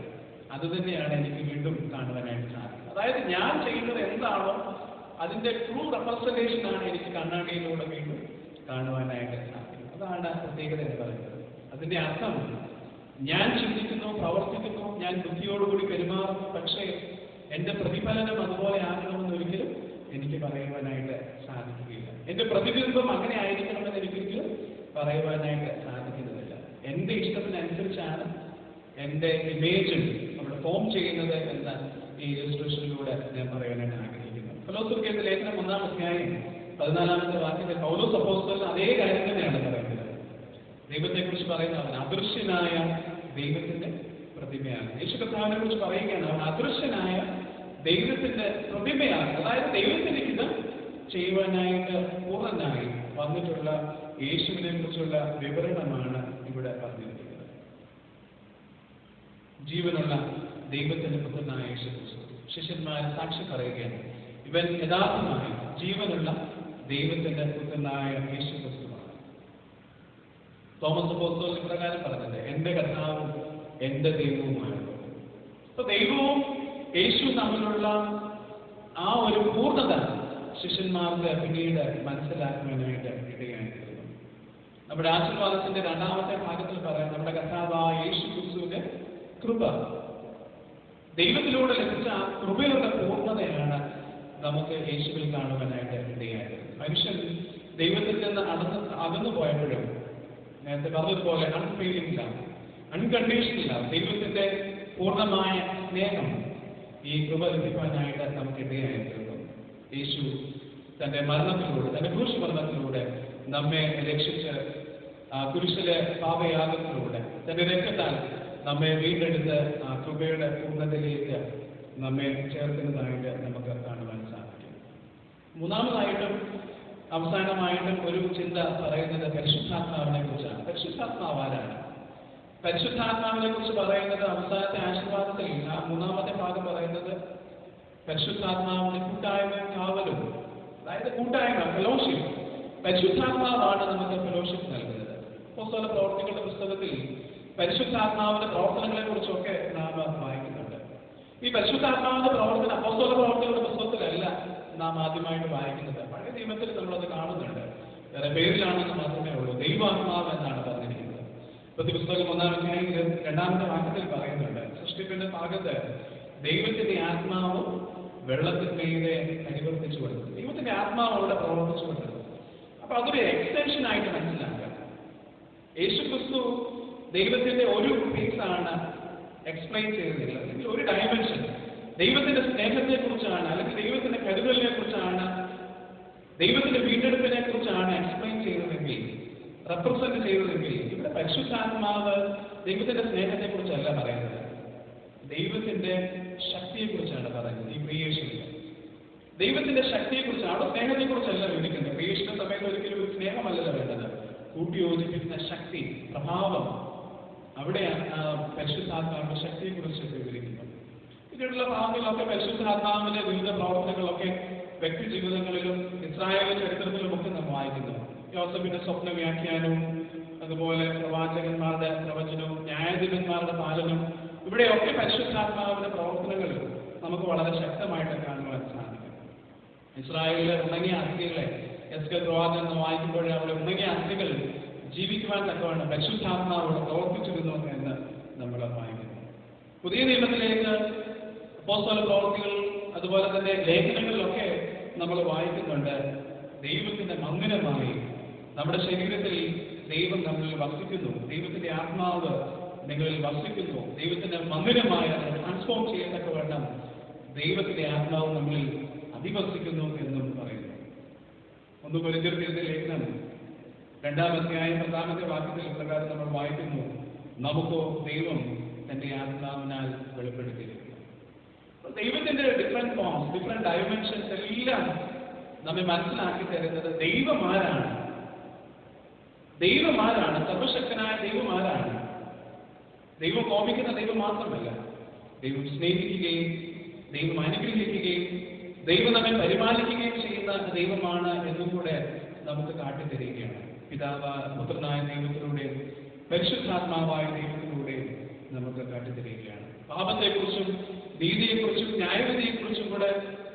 Speaker 1: അത് തന്നെയാണ് എനിക്ക് വീണ്ടും കാണുവാനായിട്ട് സാധിക്കുന്നത്. അതായത് ഞാൻ ചെയ്യുന്നത് എന്താണോ അതിൻ്റെ ട്രൂ റെപ്രസെന്റേഷനാണ് എനിക്ക് കണ്ണാടിയിലൂടെ വീണ്ടും കാണുവാനായിട്ട് സാധിക്കുന്നത്. അതാണ് പ്രത്യേകത എന്ന് പറയുന്നത്. അതിൻ്റെ അർത്ഥം ഞാൻ ചിന്തിക്കുന്നു, പ്രവർത്തിക്കുന്നു, ഞാൻ ബുദ്ധിയോടുകൂടി പെരുമാറുന്നു, പക്ഷേ എൻ്റെ പ്രതിഫലനം അതുപോലെ ആകണമെന്ന് ഒരിക്കലും എനിക്ക് പറയുവാനായിട്ട് സാധിക്കുകയില്ല. എൻ്റെ പ്രതിബിംബം അങ്ങനെ ആയിരിക്കണമെന്ന് എനിക്കൊരിക്കലും പറയുവാനായിട്ട് സാധിക്കുന്നതില്ല. എൻ്റെ ഇഷ്ടത്തിനനുസരിച്ചാണ് എൻ്റെ ഇമേജ് അവിടെ ഫോം ചെയ്യുന്നത് എന്ന ഈ ഇലസ്ട്രേഷനിലൂടെ ഞാൻ പറയാനായിട്ട് ആഗ്രഹിക്കുന്നു. കൊലോസ്യർക്കെഴുതിയ ലേഖനം 1-ാം അധ്യായം 14-ാമത്തെ വാക്യത്തിൽ പൗലോസ് അപ്പോസ്തലൻ അതേ കാര്യം തന്നെയാണ് പറയുന്നത്. ദൈവത്തെക്കുറിച്ച് പറയുന്ന അവൻ അദൃശ്യനായ ദൈവത്തിന്റെ പ്രതിമയാണ്. യേശു കർത്താവിനെ കുറിച്ച് പറയുകയാണ്, അവൻ അദൃശ്യനായ ദൈവത്തിന്റെ പ്രതിമയാണ്. അതായത് ദൈവത്തിന്റെ ഹിതം ചെയ്യുവാനായിട്ട് പൂർണ്ണനായി വന്നിട്ടുള്ള യേശുവിനെ കുറിച്ചുള്ള വിവരണമാണ് ഇവിടെ പറഞ്ഞിരിക്കുന്നത്. ജീവനുള്ള ദൈവത്തിന്റെ പുത്രനായ യേശു ക്രിസ്തു. ശിഷ്യന്മാർ സാക്ഷി പറയുകയാണ്, ഇവൻ യഥാർത്ഥമായി ജീവനുള്ള ദൈവത്തിന്റെ പുത്രനായ യേശു ക്രിസ്തുവാണ്. തോമസ് അപ്പോസ്തലൻ ഇപ്രകാരം പറഞ്ഞത്, എന്റെ കർത്താവും എന്റെ ദൈവവുമാണ്. അപ്പൊ ദൈവവും യേശു തമ്മിലുള്ള ആ ഒരു പൂർണ്ണത ശിഷ്യന്മാർക്ക് പിന്നീട് മനസ്സിലാക്കുവാനായിട്ട് ഇടയായിത്തീരുന്നു. നമ്മുടെ ആശീർവാദത്തിന്റെ 2-ാമത്തെ ഭാഗത്തിൽ പറയാം, നമ്മുടെ കർത്താവായ യേശു ക്രിസ്തുവിന്റെ കൃപ, ദൈവത്തിലൂടെ ലഭിച്ച ആ കൃപയുടെ പൂർണ്ണതയാണ് നമുക്ക് യേശുവിൽ കാണുവാനായിട്ട് ഇടയായത്. മനുഷ്യൻ ദൈവത്തിൽ നിന്ന് അകന്നു പോയപ്പോഴും നേരത്തെ പറഞ്ഞതുപോലെ അൺഫെയിലിംഗ് ലവ്, അൺകണ്ടീഷണൽ ലവ്, ദൈവത്തിന്റെ പൂർണ്ണമായ സ്നേഹം, ഈ കൃപ ലഭിക്കാനായിട്ട് നമുക്ക് ഇടയായിത്തീർന്നു. യേശു തന്റെ മരണത്തിലൂടെ, തന്റെ ക്രൂശ് മരണത്തിലൂടെ നമ്മെ രക്ഷിച്ച് കുരിശിലെ പാപയാഗത്തിലൂടെ തന്റെ രക്തത്താൽ നമ്മെ വീണ്ടെടുത്ത് ആ കൃപയുടെ പൂർണ്ണതയിലേക്ക് നമ്മെ ചേർക്കുന്നതായിട്ട് നമുക്ക് കാണുവാൻ സാധിക്കും. മൂന്നാമതായിട്ടും അവസാനമായിട്ടും ഒരു ചിന്ത പറയുന്നത് പരിശുദ്ധാത്മാവിനെ കുറിച്ചാണ്. പരിശുദ്ധാത്മാവ് ആരാണ്? പരിശുദ്ധാത്മാവിനെ കുറിച്ച് പറയുന്നത് അവസാനത്തെ ആശീർവാദത്തിൽ ആ 3-ാമത്തെ ഭാഗം പറയുന്നത് പരിശുദ്ധാത്മാവിന്റെ കൂട്ടായ്മയും കാവലും, അതായത് കൂട്ടായ്മ, ഫെലോഷിപ്പ്. പരിശുദ്ധാത്മാവാണ് നമുക്ക് ഫെലോഷിപ്പ് നൽകുന്നത്. അപ്പോസ്തല പ്രവർത്തികളുടെ പുസ്തകത്തിൽ പരിശുദ്ധാത്മാവിന്റെ പ്രവർത്തനങ്ങളെ കുറിച്ചൊക്കെ നാം വായിക്കുന്നുണ്ട്. ഈ പരിശുദ്ധാത്മാവിന്റെ പ്രവർത്തനം അപ്പോസ്തല പ്രവർത്തികളുടെ പുസ്തകത്തിലല്ല നാം ആദ്യമായിട്ട് വായിക്കുന്നത്. പഴയ നിയമത്തിൽ നമ്മളത് കാണുന്നുണ്ട്. വേറെ പേരിലാണെന്ന് മാത്രമേ ഉള്ളൂ. ദൈവാത്മാവ് എന്നാണ് പറഞ്ഞിരിക്കുന്നത്. പുസ്തകം 1-ാം അധ്യായം 2-ാമത്തെ വാക്യത്തിൽ പറയുന്നുണ്ട്, സൃഷ്ടിപ്പിന്റെ ഭാഗത്ത് ദൈവത്തിന്റെ ആത്മാവ് വെള്ളത്തിന്മീതെ പരിവർത്തിച്ചു കൊടുത്തു. ദൈവത്തിന്റെ ആത്മാവ് അവിടെ പ്രവർത്തിച്ചു കൊടുത്തു. അപ്പൊ അതൊരു എക്സ്റ്റൻഷൻ ആയിട്ട് മനസ്സിലാക്കുക. യേശു ക്രിസ്തു ദൈവത്തിന്റെ ഒരു പീസാണ് എക്സ്പ്ലെയിൻ ചെയ്തതില്ല, അല്ലെങ്കിൽ ഒരു ഡയമെൻഷൻ ദൈവത്തിന്റെ സ്നേഹത്തെ കുറിച്ചാണ്, അല്ലെങ്കിൽ ദൈവത്തിന്റെ കരുതലിനെ കുറിച്ചാണ്, ദൈവത്തിന്റെ വീണ്ടെടുപ്പിനെ കുറിച്ചാണ് എക്സ്പ്ലെയിൻ ചെയ്തതെങ്കിൽ റെപ്രസെന്റ് ചെയ്തതെങ്കിൽ ഇവിടെ പരിശുദ്ധാത്മാവ് ദൈവത്തിന്റെ സ്നേഹത്തെ കുറിച്ചല്ല പറയുന്നത്, ദൈവത്തിന്റെ ശക്തിയെക്കുറിച്ചാണ് പറയുന്നത്. ഈ ക്രിയേഷനിൽ ദൈവത്തിന്റെ ശക്തിയെക്കുറിച്ച്, അവിടെ സ്നേഹത്തെക്കുറിച്ചല്ല വിവരിക്കുന്നത്. ക്രിയേഷന്റെ സമയത്ത് ഒരിക്കലും ഒരു സ്നേഹമല്ലല്ലോ വേണ്ടത്, കൂട്ടിയോജിപ്പിക്കുന്ന ശക്തി, പ്രഭാവം, അവിടെയാണ് പരിശുദ്ധാത്മാവിന്റെ ശക്തിയെക്കുറിച്ച് വിവരിക്കുന്നത്. പിന്നീടുള്ള ഭാഗങ്ങളിലൊക്കെ പരിശുദ്ധാത്മാവിന്റെ വിവിധ പ്രവർത്തനങ്ങളൊക്കെ വ്യക്തി ജീവിതങ്ങളിലും ഇസ്രായേൽ ചരിത്രത്തിലുമൊക്കെ നാം വായിക്കുന്നു. യോസഫിന്റെ സ്വപ്ന വ്യാഖ്യാനവും അതുപോലെ പ്രവാചകന്മാരുടെ പ്രവചനവും ന്യായാധിപന്മാരുടെ പാലനവും, ഇവിടെയൊക്കെ പരിശുദ്ധാത്മാവിന്റെ പ്രവർത്തനങ്ങൾ നമുക്ക് വളരെ ശക്തമായിട്ട് കാണുവാൻ സാധിക്കും. ഇസ്രായേലിലെ ഉണങ്ങിയ അസ്ഥികളെ എസ്കേൽ പ്രവാചകൻ വായിക്കുമ്പോഴേ അവിടെ ഉണങ്ങിയ അസ്ഥികൾ ജീവിക്കുവാൻ തക്കവണ്ണം പരിശുദ്ധാത്മാവ് പ്രവർത്തിച്ചിരുന്നു എന്ന് നമ്മൾ വായിക്കുന്നു. പുതിയ നിയമത്തിലേക്ക് അപ്പോസ്തല പ്രവൃത്തികൾ അതുപോലെ തന്നെ ലേഖനങ്ങളിലൊക്കെ നമ്മൾ വായിക്കുന്നുണ്ട്, ദൈവത്തിന്റെ മന്ദിരമായി നമ്മുടെ ശരീരത്തിൽ ദൈവം നമ്മളിൽ വസിക്കുന്നു, ദൈവത്തിന്റെ ആത്മാവ് നിങ്ങളിൽ വസിക്കുന്നു, ദൈവത്തിന്റെ മന്ദിരമായി ട്രാൻസ്ഫോം ചെയ്യത്തക്കവണ്ണം ദൈവത്തിന്റെ ആത്മാവ് നമ്മളിൽ അധിവസിക്കുന്നു എന്നും പറയുന്നു. 1 കൊരിന്ത്യർ ലേഖനം 2-ാം അധ്യായം 10-ാമത്തെ വാക്യത്തിൽ പ്രകാരം നമ്മൾ വായിക്കുന്നു, നമുക്കോ ദൈവം തന്റെ ആത്മാവിനാൽ വെളിപ്പെടുത്തിയിരിക്കുന്നു. ദൈവത്തിന്റെ ഡിഫറെന്റ് ഫോംസ്, ഡിഫറെന്റ് ഡയമെൻഷൻസ് എല്ലാം നമ്മെ മനസ്സിലാക്കി തരുന്നത് ദൈവമാരാണ്. ദൈവമാരാണ്, സർവശക്തനായ ദൈവമാരാണ്. ദൈവം കോപിക്കുന്ന ദൈവം മാത്രമല്ല, ദൈവം സ്നേഹിക്കുകയും ദൈവം അനുഗ്രഹിക്കുകയും ദൈവം നമ്മെ പരിപാലിക്കുകയും ചെയ്യുന്ന ദൈവമാണ് എന്നും കൂടെ നമുക്ക് കാട്ടിത്തരികയാണ്. പിതാവായ പുത്രനായ ദൈവത്തിലൂടെയും പരിശുദ്ധാത്മാവായ ദൈവത്തിലൂടെയും നമുക്ക് കാട്ടിത്തരികയാണ്. പാപത്തെക്കുറിച്ചും നീതിയെക്കുറിച്ചും ന്യായവിധിയെക്കുറിച്ചും കൂടെ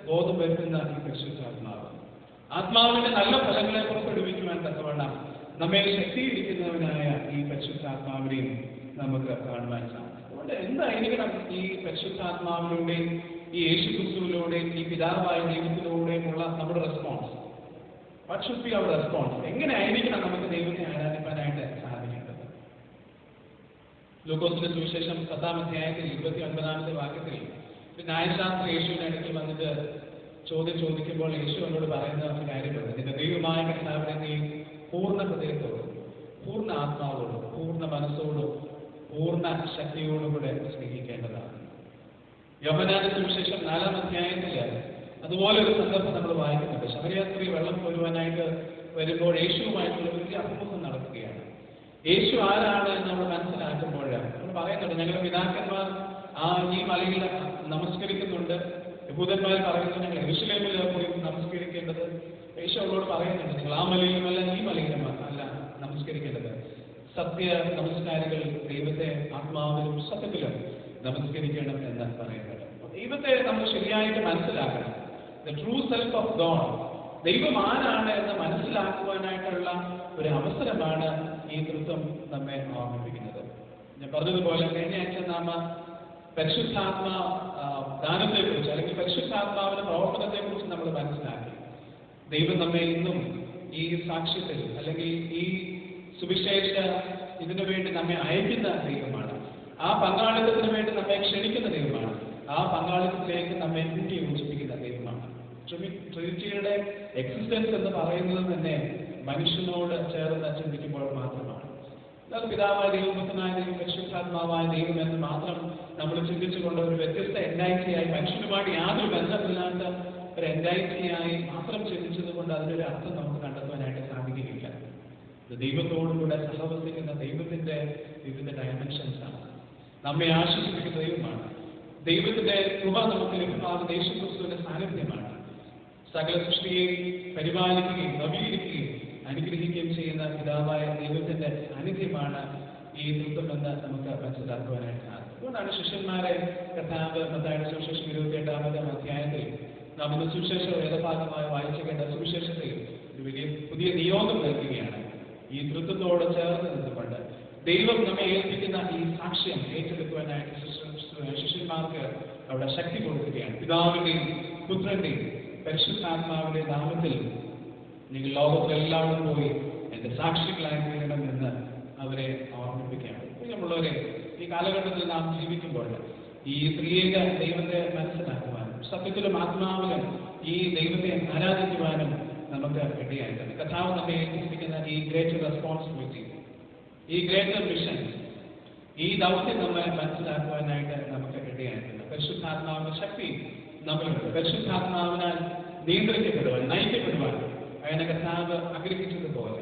Speaker 1: ബോധം വരുത്തുന്ന ഈ പരിശുദ്ധാത്മാവ്, ആത്മാവിന്റെ നല്ല ഫലങ്ങളെ പുറപ്പെടുവിക്കുവാൻ തക്കവണ്ണം നമ്മെ ശക്തീകരിക്കുന്നവനായ ഈ പരിശുദ്ധാത്മാവിനെയും നമുക്ക് കാണുവാൻ സാധിക്കും. അതുകൊണ്ട് എന്തായിരിക്കണം ഈ പരിശുദ്ധാത്മാവിലൂടെയും ഈ യേശുക്രിസ്തുവിലൂടെയും ഈ പിതാവായ ദൈവത്തിലൂടെയുമുള്ള നമ്മുടെ response? What should be our response? എങ്ങനെ ആയിരിക്കണം നമുക്ക് ദൈവത്തെ ആരാധിക്കാനായിട്ട് സാധിക്കേണ്ടത്? ലൂക്കോസിന്റെ സുവിശേഷം 10-ാം അധ്യായത്തിൽ 29-ാമത്തെ വാക്യത്തിൽ ഒരു ന്യായശാസ്ത്രി യേശുവിന്റെ അടുക്കൽ വന്നിട്ട് ചോദിക്കുമ്പോൾ യേശു എന്നോട് പറയുന്ന ഒരു കാര്യമുണ്ട്, നിന്റെ ദൈവമായ കർത്താവിനെ നീ പൂർണ്ണ ഹൃദയത്തോടും പൂർണ്ണ ആത്മാവോടും പൂർണ്ണ മനസ്സോടും പൂർണ്ണ ശക്തിയോടും കൂടെ സ്നേഹിക്കേണ്ടതാണ്. യോഹന്നാന്റെ സുവിശേഷം 4-ാം അധ്യായത്തിൽ അതുപോലെ ഒരു സന്ദർഭം നമ്മൾ വായിക്കുന്നുണ്ട്. ശമരിയാസ്ത്രീ വെള്ളം കോരുവാനായിട്ട് വരുമ്പോൾ യേശുവുമായിട്ടുള്ള വലിയ അഭിമുഖം നടക്കുകയാണ്. യേശു ആരാണ് എന്ന് നമ്മൾ മനസ്സിലാക്കുമ്പോഴാണ് നമ്മൾ പറയുന്നുണ്ട്, ഞങ്ങളുടെ പിതാക്കന്മാർ ഈ മലയിൽ നമസ്കരിക്കുന്നുണ്ട്, യഹൂദന്മാർ പറയുന്നത് ഞങ്ങൾ യെരൂശലേമിൽ പോയി നമസ്കരിക്കേണ്ടത്. യേശു അവരോട് പറയുന്നുണ്ട്, നിങ്ങൾ ആ മലയിലുമല്ല ഈ മലയിലും അല്ല നമസ്കരിക്കേണ്ടത്. സത്യ നമസ്കാരികൾ ദൈവത്തെ ആത്മാവിലും സത്യത്തിലും നമസ്കരിക്കണം എന്ന് പറയുന്നത്. ദൈവത്തെ നമ്മൾ ശരിയായിട്ട് മനസ്സിലാക്കണം. The true self of God, ദൈവം ആരാണ് എന്ന് മനസ്സിലാക്കുവാനായിട്ടുള്ള ഒരു അവസരമാണ് ഈ തൃത്വം നമ്മെ ഓർമ്മിപ്പിക്കുന്നത്. ഞാൻ പറഞ്ഞതുപോലെ കഴിഞ്ഞ ആഴ്ച നാം പരിശുദ്ധാത്മ ദാനത്തെക്കുറിച്ച് അല്ലെങ്കിൽ പരിശുദ്ധാത്മാവിന്റെ പ്രവർത്തനത്തെക്കുറിച്ച് നമ്മൾ മനസ്സിലാക്കി. ദൈവം നമ്മെ ഇന്നും ഈ സാക്ഷ്യത്തിൽ അല്ലെങ്കിൽ ഈ സുവിശേഷ ഇതിനു വേണ്ടി നമ്മെ അയക്കുന്ന ദൈവമാണ്. ആ പങ്കാളിത്തത്തിന് വേണ്ടി നമ്മെ ക്ഷണിക്കുന്ന ദൈവമാണ്. ആ പങ്കാളിത്തത്തിലേക്ക് നമ്മെ കൂട്ടി യോജിപ്പിക്കുന്ന ദൈവമാണ്. ട്രിനിറ്റിയുടെ എക്സിസ്റ്റൻസ് എന്ന് പറയുന്നത് തന്നെ മനുഷ്യനോട് ചേർന്ന് ചിന്തിക്കുമ്പോൾ മാത്രമാണ്. അത് പിതാവായ ദൈവം, പുത്രനായ ദൈവം, പരിശുദ്ധാത്മാവായ ദൈവം എന്ന് മാത്രം നമ്മൾ ചിന്തിച്ചുകൊണ്ട് ഒരു വ്യത്യസ്ത എൻറ്റൈറ്റിയായി, മനുഷ്യനുമായിട്ട് യാതൊരു ബന്ധമില്ലാത്ത ഒരു എൻറ്റൈറ്റിയായി മാത്രം ചിന്തിച്ചത് കൊണ്ട് അതിനൊരു അർത്ഥം നമുക്ക് കണ്ടെത്തുവാനായിട്ട് സാധിക്കുകയില്ല. ഇത് ദൈവത്തോടും കൂടെ സഹവസിക്കുന്ന ദൈവത്തിന്റെ വിവിധ ഡയമെൻഷൻസ് ആണ്. നമ്മെ ആശ്വസിപ്പിക്കുന്ന ദൈവമാണ്. ദൈവത്തിന്റെ കൃപ നമുക്ക് ലഭ്യമാകുന്ന യേശുക്രിസ്തുവിന്റെ സാന്നിധ്യമാണ്. സകല സൃഷ്ടിയെ പരിപാലിക്കുകയും നവീകരിക്കുകയും അനുഗ്രഹിക്കുകയും ചെയ്യുന്ന പിതാവായ ദൈവത്തിന്റെ സാന്നിധ്യമാണ് ഈ തൃത്വമെന്ന് നമുക്ക് മനസ്സിലാക്കുവാനായിട്ട് സാധിക്കും. അതുകൊണ്ടാണ് ശിഷ്യന്മാരെ കർത്താവ് മത്തായിയുടെ സുവിശേഷം 28-ാമത്തെ അധ്യായത്തിൽ നാം ഇന്ന് സുവിശേഷ വേദഭാഗമായി വായിച്ചു കേട്ട സുവിശേഷത്തിൽ ഒരു വലിയ പുതിയ നിയോഗം നൽകുകയാണ്. ഈ തൃത്വത്തോട് ചേർന്ന് നിന്നുകൊണ്ട് ദൈവം നമ്മെ ഏൽപ്പിക്കുന്ന ഈ സാക്ഷ്യം ഏറ്റെടുക്കുവാനായിട്ട് ശിഷ്യന്മാർക്ക് അവിടെ ശക്തി കൊടുക്കുകയാണ്. പിതാവിന്റെയും പുത്രന്റെയും പരിശുദ്ധാത്മാവിന്റെ നാമത്തിൽ നിങ്ങൾ ലോകത്തിലെല്ലാവരും പോയി എന്റെ സാക്ഷികളായി തീരണം എന്ന് അവരെ ഓർമ്മിപ്പിക്കുകയാണ്. പ്രിയമുള്ളവരെ, ഈ കാലഘട്ടത്തിൽ നാം ജീവിക്കുമ്പോൾ ഈ ത്രിയേക ദൈവത്തെ മനസ്സിലാക്കുവാനും സത്യത്തിലും ആത്മാവിലും ഈ ദൈവത്തെ ആരാധിക്കുവാനും നമുക്ക് ഇടയായിട്ടുണ്ട്. കർത്താവ് നമ്മെ ഏൽപ്പിച്ചിരിക്കുന്ന ഈ ഗ്രേറ്റർ റെസ്പോൺസിബിലിറ്റി, ഈ ഗ്രേറ്റർ മിഷൻ, ഈ ദൗത്യം നമ്മെ മനസ്സിലാക്കുവാനായിട്ട് നമുക്ക് ഇടയായിട്ടുണ്ട്. പരിശുദ്ധാത്മാവിന്റെ ശക്തി നമ്മളുണ്ട്. പരിശുദ്ധാത്മാവിനാൽ നിയന്ത്രിക്കപ്പെടുവാൻ, നയിക്കപ്പെടുവാൻ അങ്ങനെ കർത്താവ് ആഗ്രഹിച്ചതുപോലെ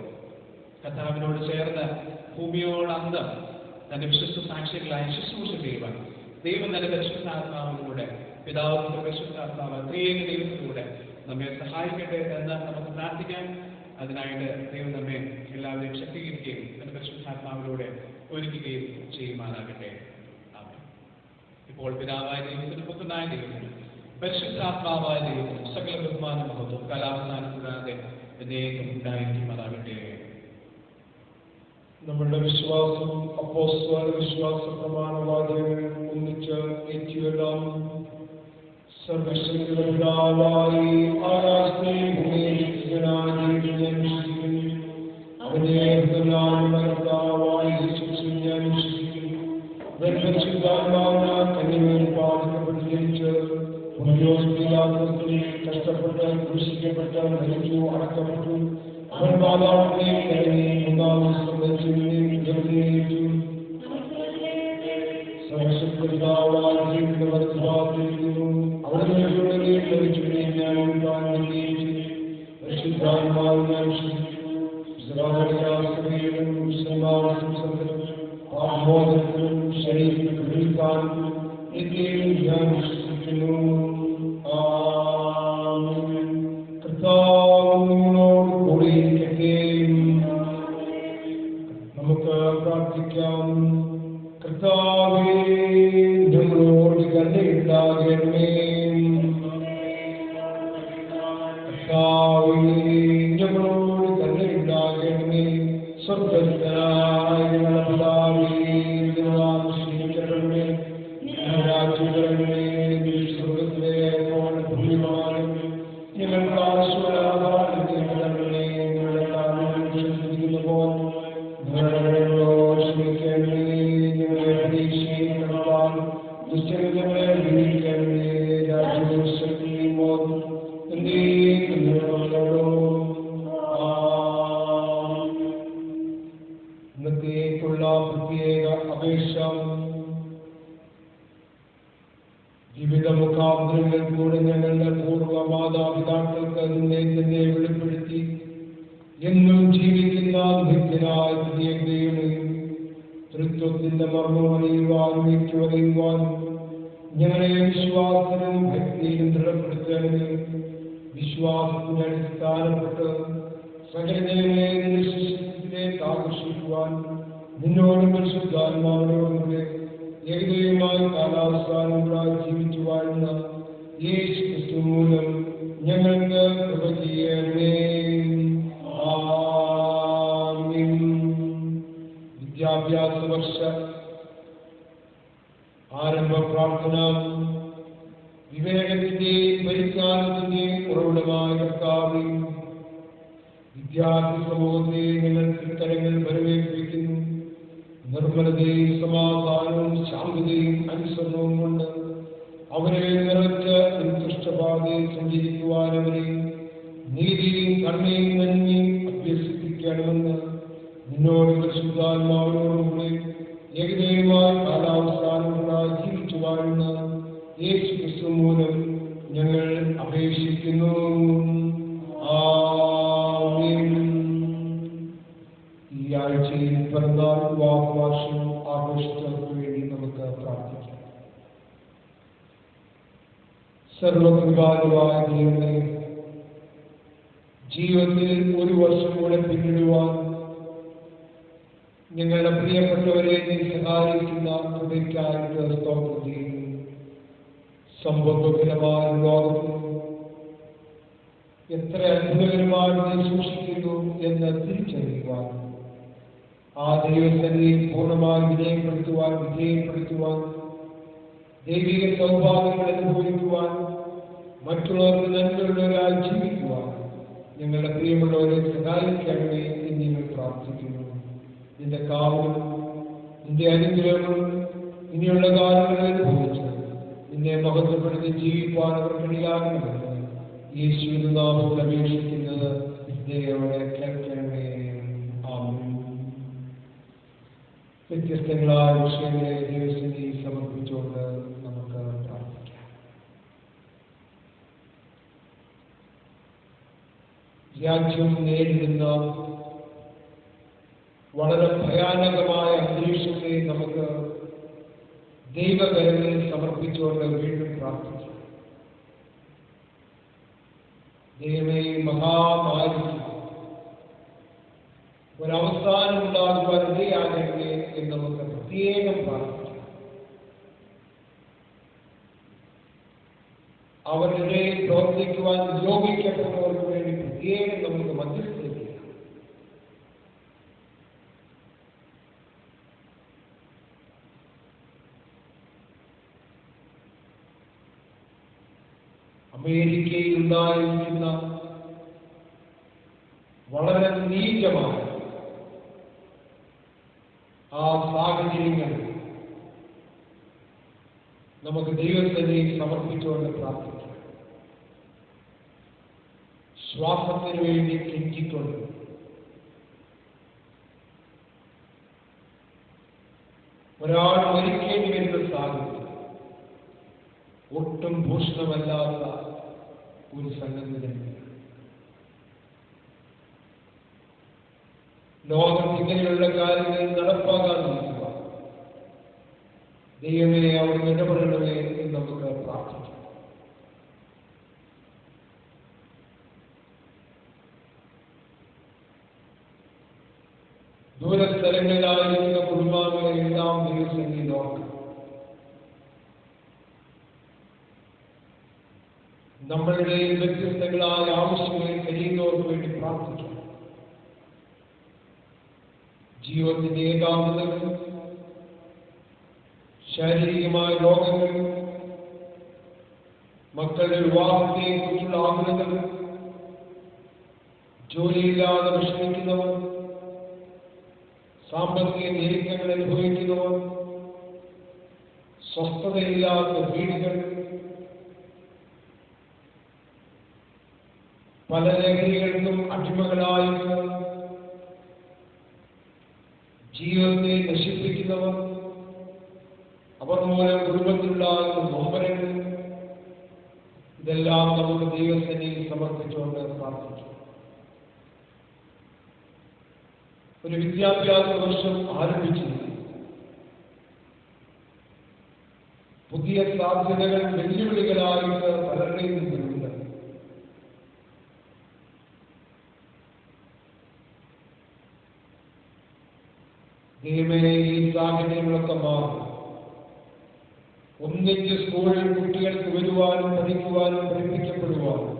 Speaker 1: കർത്താവിനോട് ചേർന്ന് ഭൂമിയോടന്തം തന്റെ വിശ്വസ്ത സാക്ഷികളായി ശുശ്രൂഷ ചെയ്യുവാൻ ദൈവം തന്റെ പരിശുദ്ധാത്മാവിലൂടെ, പിതാവിന്റെ പരിശുദ്ധാത്മാവ് ത്രിയേക ദൈവത്തിലൂടെ നമ്മെ സഹായിക്കട്ടെ എന്ന് നമുക്ക് പ്രാർത്ഥിക്കാം. അതിനായിട്ട് ദൈവം നമ്മെ എല്ലാവരെയും ശക്തീകരിക്കുകയും തന്റെ പരിശുദ്ധാത്മാവിലൂടെ ഒരുക്കുകയും ചെയ്യുമാറാകട്ടെ. ഇപ്പോൾ പിതാവായ ദൈവത്തിനും പുത്രനായ ദൈവത്തിനും പരിശുദ്ധാത്മാവായ ദൈവത്തിനും സകല ബഹുമാന മഹത്വം കാലാവസാനം കൂടാതെ എന്നേക്കും ഉണ്ടായിരിക്കുമാറാകട്ടെ.
Speaker 3: നമ്മളുടെ വിശ്വാസം അപ്പോസ്തല വിശ്വാസ പ്രമാണവാദികൾ ഒന്നിച്ച് ഏറ്റുകൊള്ളാം. സർവശക്തിയുള്ള പിതാവായി ആകാശത്തെയും ഭൂമിയെയും അവന്റെ കർത്താവായി യേശുക്രിസ്തുവിൽ ഞാൻ വിശ്വസിക്കുന്നു. പരിശുദ്ധാത്മാവിനാൽ കന്യകയിൽ പാലിക്കപ്പെട്ട് ജനിച്ച് കഷ്ടപ്പെട്ട് ക്രൂശിക്കപ്പെട്ട് മരിച്ചു, അടക്കപ്പെട്ടു. അവൻ പാതാളത്തെയും കരഞ്ഞു മൂന്നാം ദിവസം മരിച്ചു. സർവശക്തപിതാവായ ജീവിതവർ പ്രാർത്ഥിക്കുന്നു. അവരുടെ മരിച്ചുകയും ഞാൻ പരിശുദ്ധാത്മാവിനെ വിശ്വസിക്കുന്നു. ആമോദത്തിനും ശരീരത്തിൽ ഞാൻ വിശ്വസിക്കുന്നു. കർത്താവിനോട് കൂടിയിരിക്കട്ടെ. നമുക്ക് പ്രാർത്ഥിക്കാം. കർത്താവേ, ഞങ്ങളോട് കരുണയുണ്ടാകണമേ. കർത്താവേ, ഞങ്ങളോട് കരുണയുണ്ടാകണമേ. സ്വർഗ്ഗസ്ഥനായ ഞങ്ങളുടെ പിതാവേ, ക്ഷണിക്കണമേ. രാജ്യങ്ങളെ സ്വർഗ്ഗത്തിലെ പോലെ ഭൂമിമാനും ഞങ്ങൾക്ക് ആവശ്യമുള്ള ഞങ്ങളുടെ കാര്യം ക്ഷണിക്കുന്ന പോലെ ഞങ്ങളോട് ക്ഷമിക്കണമേ. ഞങ്ങളെ പരീക്ഷയിൽപ്പെടുത്താൻ ദുഷ്ടങ്ങളെ വിധിക്കണമേ. രാജ്യവും ശക്തിയും ഇന്നത്തേക്കുള്ള പ്രത്യേക അപേക്ഷ വിവിധ മുഖാന്തരങ്ങൾ കൂടെ ഞങ്ങളുടെ പൂർവ്വ മാതാപിതാക്കൾക്ക് നിന്നെ തന്നെ വെളിപ്പെടുത്തി എന്നും ജീവിക്കുന്ന നിത്യനായ ദൈവമേ, തൃത്വത്തിന്റെ മർമ്മം അറിയുവാനും ഏറ്റുപറയുവാനും ഞങ്ങളെ വിശ്വാസത്തിലും ഭക്തിയിലും ദൃഢപ്പെടുത്തണമേ. വിശ്വാസത്തിന് അടിസ്ഥാനപ്പെട്ട് സകലജനങ്ങളെ നിന്റെ ശിഷ്യത്തിലേക്ക് ആകർഷിക്കുവാൻ നിന്നോടും പരിശുദ്ധാത്മാവിനോടും കൂടെ ഏകദൈവമായി കാലാവസ്ഥാനങ്ങളായി ജീവിച്ചു വാഴുന്ന യേശു ക്രിസ്തു മൂലം ഞങ്ങൾക്ക് കൃപ ചെയ്യണമേ. ആമേൻ. വിദ്യാഭ്യാസ വർഷ ആരംഭ പ്രാർത്ഥന. വിവേകത്തിന്റെയും പരിജ്ഞാനത്തിന്റെയും ഉറവിടമായ കർത്താവേ, വിദ്യാർത്ഥി സമൂഹത്തെ ഞങ്ങൾ തൃക്കരങ്ങൾ വരവേൽപ്പിക്കുന്നു. നിർമ്മലതയും സമാധാനവും ശാന്തതയും അനുസരണവും കൊണ്ട് അവരെ നിറച്ച് ഉത്കൃഷ്ടപാതയിൽ സഞ്ചരിക്കുവാൻ അവരെ നീതിയും കരുണയും നന്മയും അഭ്യസിപ്പിക്കണമെന്ന് നിന്നോട് പരിശുദ്ധാത്മാവിനോടുകൂടെ ഏകദൈവമായ കാലാവസ്ഥാനങ്ങളായി ജീവിച്ചു വാഴുന്ന യേശു ക്രിസ്തു മൂലം ഞങ്ങൾ അപേക്ഷിക്കുന്നു. ആമേൻ. ഈ ആഴ്ചയിൽ പിറന്നാൾ വിവാഹവാർഷികം ആഘോഷിച്ചവർക്ക് വേണ്ടി നമുക്ക് പ്രാർത്ഥിക്കാം. സർവകൃപാലുവായ ദൈവമേ, ജീവിതത്തിൽ ഒരു വർഷം കൂടെ പിന്നിടുവാൻ ഞങ്ങളുടെ പ്രിയപ്പെട്ടവരെ നീ സഹായിക്കുന്ന കൃപയ്ക്കായിട്ട് സ്തോത്രം ചെയ്യുന്നു. സമ്പദ്വകരമായ ലോകത്തിൽ എത്ര അത്ഭുതകരമായി നീ സൂക്ഷിക്കുന്നു എന്ന് തിരിച്ചറിയുവാൻ, ആ ദൈവസന്നിധിയെ പൂർണ്ണമായി വിധേയപ്പെടുത്തുവാൻ, ദൈവിക സൗഭാഗ്യങ്ങൾ അനുഭവിക്കുവാൻ, മറ്റുള്ളവർക്ക് നന്മയുള്ളവരായി ജീവിക്കുവാൻ ഞങ്ങളുടെ പ്രിയമുള്ളവരെ സഹായിക്കണമേ എന്ന് ഞങ്ങൾ പ്രാർത്ഥിക്കുന്നു. നിന്റെ കാവലും നിന്റെ അനുഗ്രഹവും ഇനിയുള്ള കാലങ്ങളിൽ അനുഭവിച്ച് നിന്നെ മഹത്വപ്പെടുത്തി ജീവിക്കുവാൻ അവർ കഴിയാകണമെന്ന് യേശുവിന്റെ നാമത്തിൽ അപേക്ഷിക്കുന്നത് ദൈവമേ കേൾക്കണമേ. ആമേൻ. വ്യത്യസ്തങ്ങളായ വിഷയങ്ങളെ ദൈവസന്നിധി സമർപ്പിച്ചുകൊണ്ട് നമുക്ക് പ്രാർത്ഥിക്കാം. രാജ്യം നേരിടുന്ന വളരെ ഭയാനകമായ അന്തരീക്ഷത്തെ നമുക്ക് ദൈവകരങ്ങളിൽ സമർപ്പിച്ചുകൊണ്ട് വീണ്ടും പ്രാർത്ഥിക്കാം. ദൈവമേ, മഹാമാരി ഒരവസാനം ഉണ്ടാകുവാൻ ഇടയാകട്ടെ എന്ന് നമുക്ക് പ്രത്യേകം പ്രാർത്ഥിക്കാം. അവരുടെ പ്രവർത്തിക്കുവാൻ നിയോഗിക്കപ്പെട്ടവർക്ക് വേണ്ടി പ്രത്യേകം നമുക്ക് മധ്യസ്ഥത ചെയ്യാം. അമേരിക്കയിൽ ഉണ്ടായിരിക്കുന്ന വളരെ നീചമായ ആ സാഹചര്യങ്ങൾ നമുക്ക് ദൈവസന്നിധിയിൽ സമർപ്പിച്ചുകൊണ്ട് പ്രാർത്ഥിക്കാം. ശ്വാസത്തിന് വേണ്ടി കെഞ്ചിക്കൊണ്ട് ഒരാൾ മരിക്കേണ്ടി വരുന്ന സാഹചര്യം ഒട്ടും ഭൂഷണമല്ലാത്ത ഒരു സംഗതി തന്നെയാണ്. ലോകത്ത് ഇങ്ങനെയുള്ള കാര്യങ്ങൾ നടപ്പാകാൻ നോക്കുക. ദൈവമേ, അവിടുന്ന് ഇടപെടണമേ എന്ന് നമുക്ക് പ്രാർത്ഥിക്കാം. ദൂരസ്ഥലങ്ങളിലായിരിക്കുന്ന കുടുംബാംഗങ്ങളെ എല്ലാം ദൈവസന്നിധിയിൽ ഓർക്കണം. നമ്മളുടെ വ്യത്യസ്തങ്ങളായ ആവശ്യങ്ങൾ കഴിയുന്നവർക്ക് വേണ്ടി പ്രാർത്ഥിക്കാം. ജീവിതത്തിന്റെ ഏകാന്തതകൾ, ശാരീരികമായ രോഗങ്ങൾ, മക്കളുടെ വിവാഹത്തെ കുറിച്ചുള്ള ആകുലതകൾ, ജോലിയില്ലാതെ വിഷമിക്കുന്നവർ, സാമ്പത്തിക ഞെരുക്കങ്ങൾ അനുഭവിക്കുന്നവർ, സ്വസ്ഥതയില്ലാത്ത വീടുകൾ, പല ലഹരികൾക്കും അടിമകളായിരുന്ന ജീവിതത്തെ നശിപ്പിക്കുന്നവർ, അവർ മൂലം കുടുംബത്തിലുണ്ടാകുന്ന നൊമ്പരങ്ങൾ, ഇതെല്ലാം നമുക്ക് ദൈവസന്നിധിയിൽ സമർപ്പിച്ചുകൊണ്ട് പ്രാർത്ഥിക്കാം. ഒരു വിദ്യാഭ്യാസ വർഷം ആരംഭിച്ചിരിക്കുന്നു. പുതിയ സാധ്യതകൾ വെല്ലുവിളികളായിട്ട് പലരുടെയും മുന്നിലുണ്ട്. ദൈവമേ, ഈ സാഹചര്യങ്ങളൊക്കെ മാറും. ഒന്നിച്ച് സ്കൂളിൽ കുട്ടികൾക്ക് വരുവാനും പഠിക്കുവാനും പഠിപ്പിക്കപ്പെടുവാനും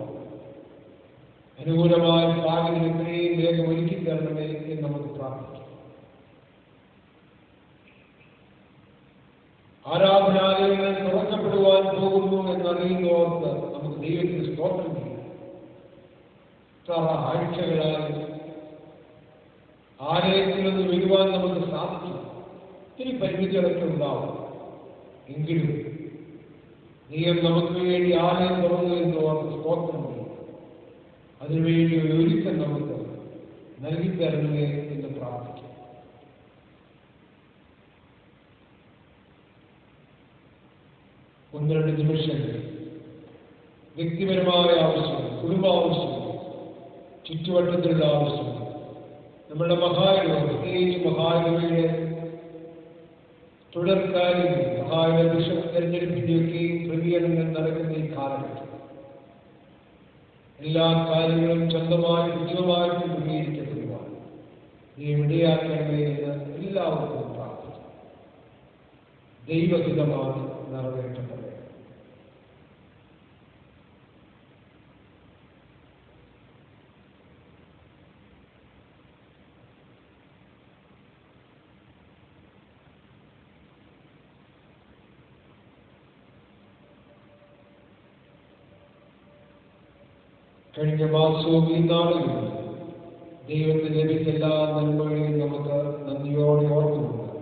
Speaker 3: അനുകൂലമായ സാഹചര്യം ഇത്രയും വേഗം ഒരുക്കി തരണമേ എന്ന് നമുക്ക് പ്രാർത്ഥിക്കാം. ആരാധനാലയങ്ങൾ തുറക്കപ്പെടുവാൻ പോകുന്നു എന്നറിയുന്നവർക്ക് നമുക്ക് ദൈവത്തിന് സ്തോത്രം ചെയ്യാം. ആഴ്ചകളായി ആലയത്തിൽ നിന്ന് വരുവാൻ നമുക്ക് സാധിക്കും. ഒത്തിരി പരിമിതികളൊക്കെ ഉണ്ടാവും. എങ്കിലും ദൈവം നമുക്ക് വേണ്ടി ആലയം തുറന്നു എന്ന് ഓർത്ത് സ്തോത്രം ചെയ്യും. അതിനുവേണ്ടി ഒരു ഒരുക്കം നമുക്ക് നൽകിത്തരണമേ എന്ന് പ്രാർത്ഥിക്കാം. ഒന്ന് രണ്ട് നിമിഷങ്ങൾ വ്യക്തിപരമായ ആവശ്യങ്ങൾ, കുടുംബാവശ്യങ്ങൾ, ചുറ്റുവട്ടത്തിലുള്ള ആവശ്യങ്ങൾ, നമ്മളുടെ മഹായിടവ, പ്രത്യേകിച്ച് മഹായിടവയുടെ തുടർക്കാര്യങ്ങൾ, മഹായിട ബിഷപ്പ് തെരഞ്ഞെടുപ്പിന്റെയൊക്കെയും ക്രമീകരണങ്ങൾ നടക്കുന്ന ഈ കാലഘട്ടം എല്ലാ കാര്യങ്ങളും സ്വന്തമായി ഉചിതമായിട്ട് ക്രമീകരിക്കപ്പെടുവാൻ ഇടയാക്കണമേ എന്ന് എല്ലാവർക്കും പ്രാർത്ഥിക്കും. ദൈവഹിതമാണ് നിറവേറ്റപ്പെട്ടത്. കഴിഞ്ഞ മാസവും ഈ നാളിലും ദൈവത്തിന് ലഭിച്ച എല്ലാ നന്മകളെയും നമുക്ക് നന്ദിയോടെ ഓർക്കുന്നുണ്ട്.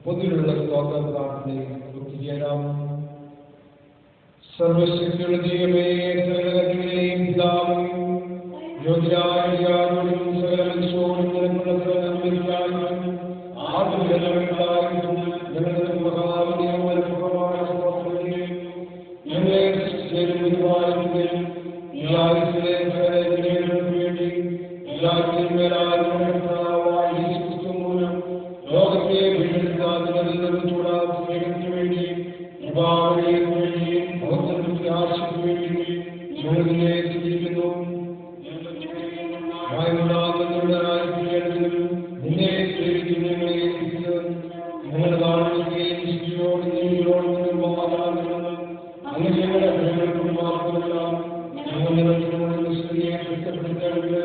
Speaker 3: പൊതുവിലുള്ള സ്തോത്ര പ്രാർത്ഥനയിൽ ഒത്തുചേരാം. സർവശക്തിയുള്ള ദൈവമേ, സകലകഥകളെയും പിതാവേ, യോഗ്യരായ യാതൊരു സകല മനുഷ്യരോടും നിനക്കുള്ള സകലം ആദ്യങ്ങളായിട്ടും ഞങ്ങളുടെ മഹാവിനിയോഗമായ സ്തോത്രങ്ങളെ ഞങ്ങളെ പരിപാലിക്കുകയും ഈ ആയുസ്സിലെ സകലങ്ങൾക്ക് വേണ്ടി എല്ലാത്തിനും മേലായ യേശുക്രിസ്തു മൂലം ലോകത്തെ വീണ്ടെടുക്കാതിനും ചൂടാത്ത സ്നേഹത്തിന് വേണ്ടി കൃപാവഴിക്ക് വേണ്ടിയും ഭൗതിക ആശയ്ക്ക് വേണ്ടിയും ഞങ്ങൾ നിന്നെ സ്തുതിക്കുന്നു. നിന്നെ സ്നേഹിക്കുന്നവരെ ഞങ്ങളുടെ നാടുകയും ശിശുയോട് നീതിയോടും അങ്ങനെ ഞങ്ങളുടെ ഭരണത്തിൽ മാത്രമല്ല ഞങ്ങൾ നിങ്ങളുടെ സ്ത്രീയെ കുറ്റപ്പെടുത്തേണ്ടത്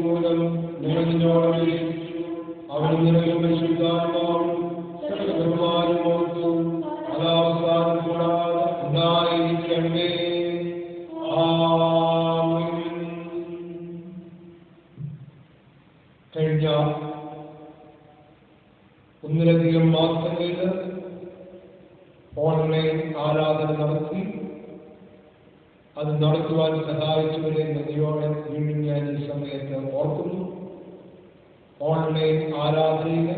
Speaker 3: മൂലം ഞങ്ങൾ നിന്നോട് അവൻ നിലവിൽ ശുദ്ധാത്മാവും സർവ്വമാരും ഓർത്തു അലാവസാനം കൂടാതെ ഉണ്ടായിരിക്കണമേ. കഴിഞ്ഞ ഒന്നിലധികം മാസങ്ങളിൽ ഓൺലൈൻ ആരാധന നടത്തി അത് നടത്തുവാൻ സഹായിച്ചവരെ നദിയോടെ വീണ്ടും ഞാൻ ഈ സമയത്ത് ഓർക്കുന്നു. ഓൺലൈൻ ആരാധനയിൽ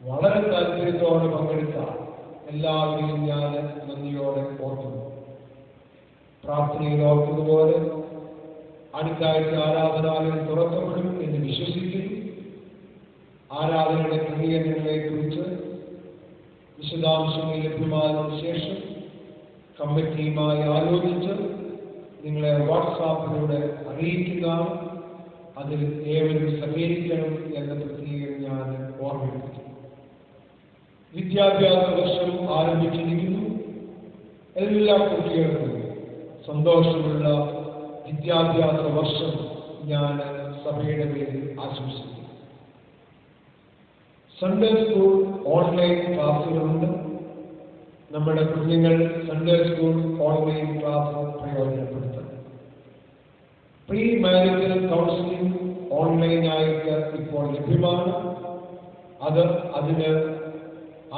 Speaker 3: വളരെ താല്പര്യത്തോടെ പങ്കെടുത്ത എല്ലാവരെയും ഞാൻ നന്ദിയോടെ ഓർക്കുന്നു. പ്രാർത്ഥനയിൽ ഓർക്കുന്നതുപോലെ അടുത്ത ആഴ്ച ആരാധനാലയം തുറക്കപ്പെടും എന്ന് വിശ്വസിക്കുന്നു. ആരാധനയുടെ ക്രമീകരണങ്ങളെ കുറിച്ച് വിശദാംശങ്ങൾ ലഭ്യമായതിനു ശേഷം കമ്മിറ്റിയുമായി ആലോചിച്ച് നിങ്ങളെ വാട്സാപ്പിലൂടെ അറിയിക്കുന്നതാണ്. അതിൽ ഏവരും സഹകരിക്കണം എന്ന പ്രത്യേകം ഞാൻ ഓർമ്മിപ്പിക്കുന്നു. വിദ്യാഭ്യാസ വർഷം ആരംഭിച്ചിരിക്കുന്നു. എല്ലാ കുട്ടികൾക്കും സന്തോഷമുള്ള വിദ്യാഭ്യാസ വർഷം ഞാൻ സഭയുടെ പേരിൽ ആശംസിക്കുന്നു. സൺഡേ സ്കൂൾ ഓൺലൈൻ ക്ലാസ്സുകളുണ്ട്. നമ്മുടെ കുഞ്ഞുങ്ങൾ സൺഡേ സ്കൂൾ ഓൺലൈൻ ക്ലാസ് പ്രയോജനപ്പെടുത്തണം. പ്രീ മാരിറ്റൽ കൗൺസിലിംഗ് ഓൺലൈനായിട്ട് ഇപ്പോൾ ലഭ്യമാണ്. അതിന്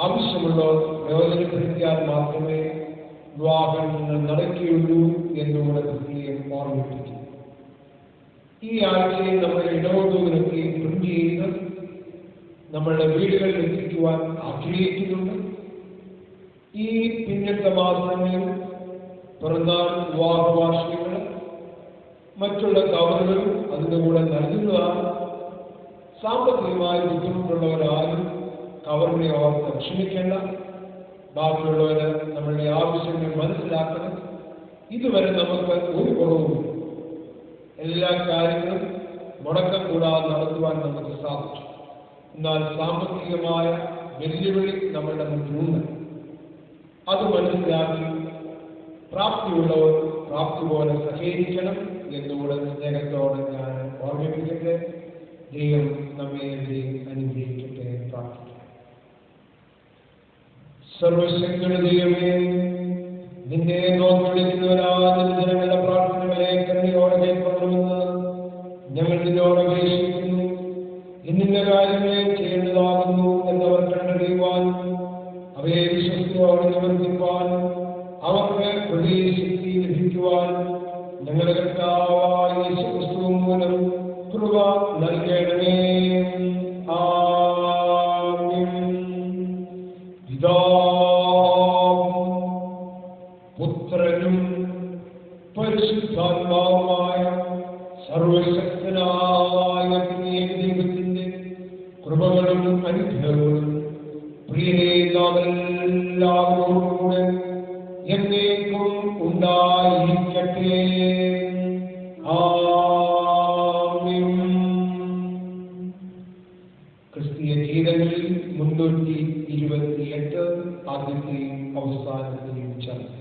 Speaker 3: ആവശ്യമുള്ളവർ പ്രയോജനപ്പെടുത്തിയാൽ മാത്രമേ വിവാഹങ്ങൾ നടക്കുകയുള്ളൂ എന്നുകൂടെ പ്രത്യേകം ഓർമ്മിപ്പിക്കുന്നു. ഈ ആഴ്ചയിൽ നമ്മുടെ ഇടവകകളൊക്കെ പ്രിന്റ് ചെയ്ത് നമ്മളുടെ വീടുകളിൽ എത്തിക്കുവാൻ ആഗ്രഹിക്കുന്നുണ്ട്. ഈ പിന്നത്തെ മാസങ്ങളിൽ പിറന്നാൾ, വിവാഹ വാർഷികങ്ങൾ, മറ്റുള്ള കവറുകളും അതിൻ്റെ കൂടെ നൽകുന്നതാണ്. സാമ്പത്തികമായി ബുദ്ധിമുട്ടുള്ളവരാരും കവറിനെ ഓർത്ത് ക്ഷമിക്കേണ്ട. ബാക്കിയുള്ളവർ നമ്മളുടെ ആവശ്യങ്ങൾ മനസ്സിലാക്കണം. ഇതുവരെ നമുക്ക് ഒരു കുറവുമില്ല. എല്ലാ കാര്യങ്ങളും മുടക്കം കൂടാതെ നടത്തുവാൻ നമുക്ക് സാധിച്ചു. എന്നാൽ സാമ്പത്തികമായ വെല്ലുവിളി നമ്മളുടെ മുന്നിലുണ്ട്. അത് മനസ്സിലാക്കി പ്രാപ്തിയുള്ളവർ പ്രാപ്തി പോലെ സഹകരിക്കണം എന്നുകൂടെ സ്നേഹത്തോടെ ഞാൻ ഓർമ്മിപ്പിക്കട്ടെ. ദൈവം നമ്മെ അനുഗ്രഹിക്കട്ടെ. പ്രാർത്ഥിക്കാം. സർവശക്തിയുടെ ദൈവമേ, നിന്നെ നോക്കിവിളിക്കുന്നവരാകുന്ന ജനങ്ങളുടെ പ്രാർത്ഥനകളെ കരുണയോടെ കേൾക്കണമെന്ന് ഞങ്ങൾ നിന്നോട് അപേക്ഷിക്കുന്നു. ഇന്നിന്റെ കാര്യങ്ങളെ ചെയ്യേണ്ടതാകുന്നു എന്നവർ കണ്ടറിയുവാനും അവയെ വിശ്വസ്തയോടെ നിവർത്തിക്കുവാനും അവർക്ക് പ്രതീശക്തി ലഭിക്കുവാനും ഞങ്ങളുടെ കർത്താവായ യേശുക്രിസ്തു മൂലം കൃപ നൽകണമേ. ആമേൻ. പിതാവും പുത്രനും പരിശുദ്ധാത്മാവുമായ സർവശക്തനായ ദൈവത്തിന്റെ കൃപകളും അനുഗ്രഹങ്ങളും പ്രിയരേ നാമെല്ലാവരോടുകൂടെ എന്നേക്കും ഉണ്ടായിരിക്കട്ടെ. ആമേൻ. ക്രിസ്തീയ ഗീതങ്ങളിൽ 328 ആദ്യത്തെയും അവസാനത്തെയും ചർച്ച.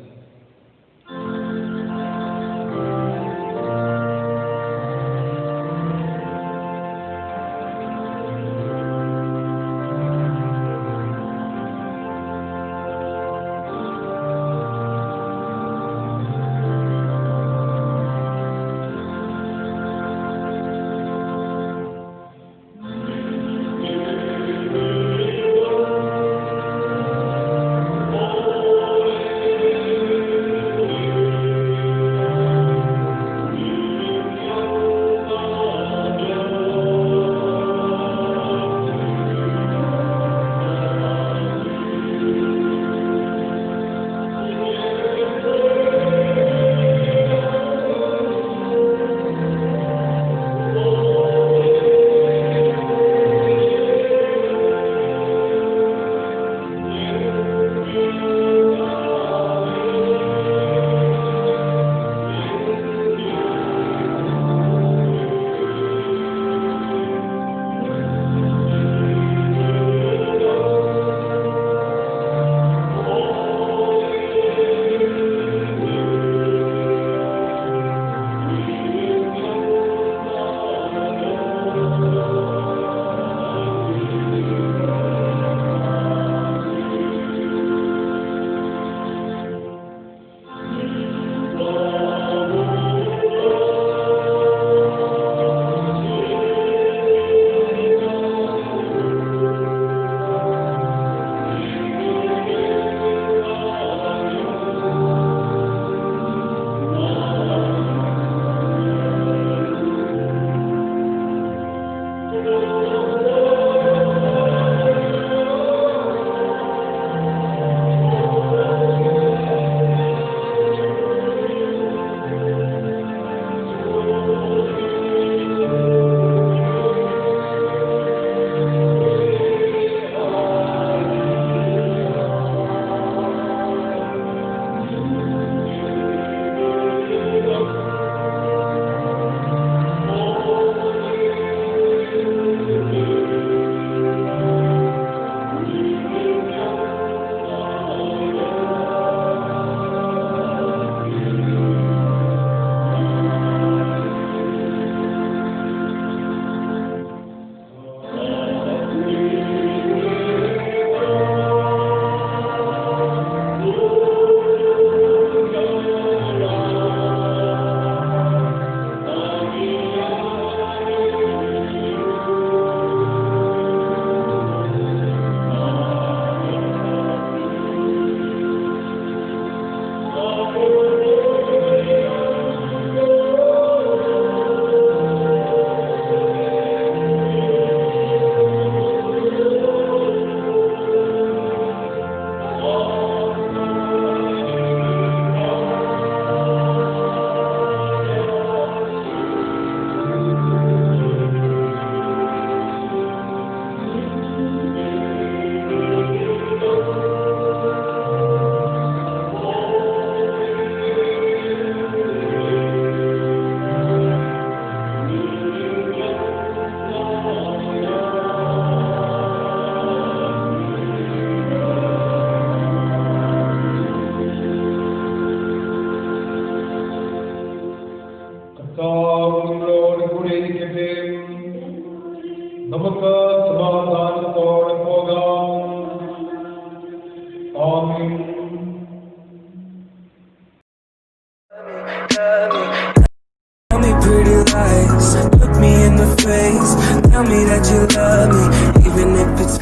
Speaker 3: നമുക്ക് സമാധാനത്തോടെ പോകാം. ആമേൻ.
Speaker 4: Tell me pretty lies, look me in the face, tell me that you love me, even if it's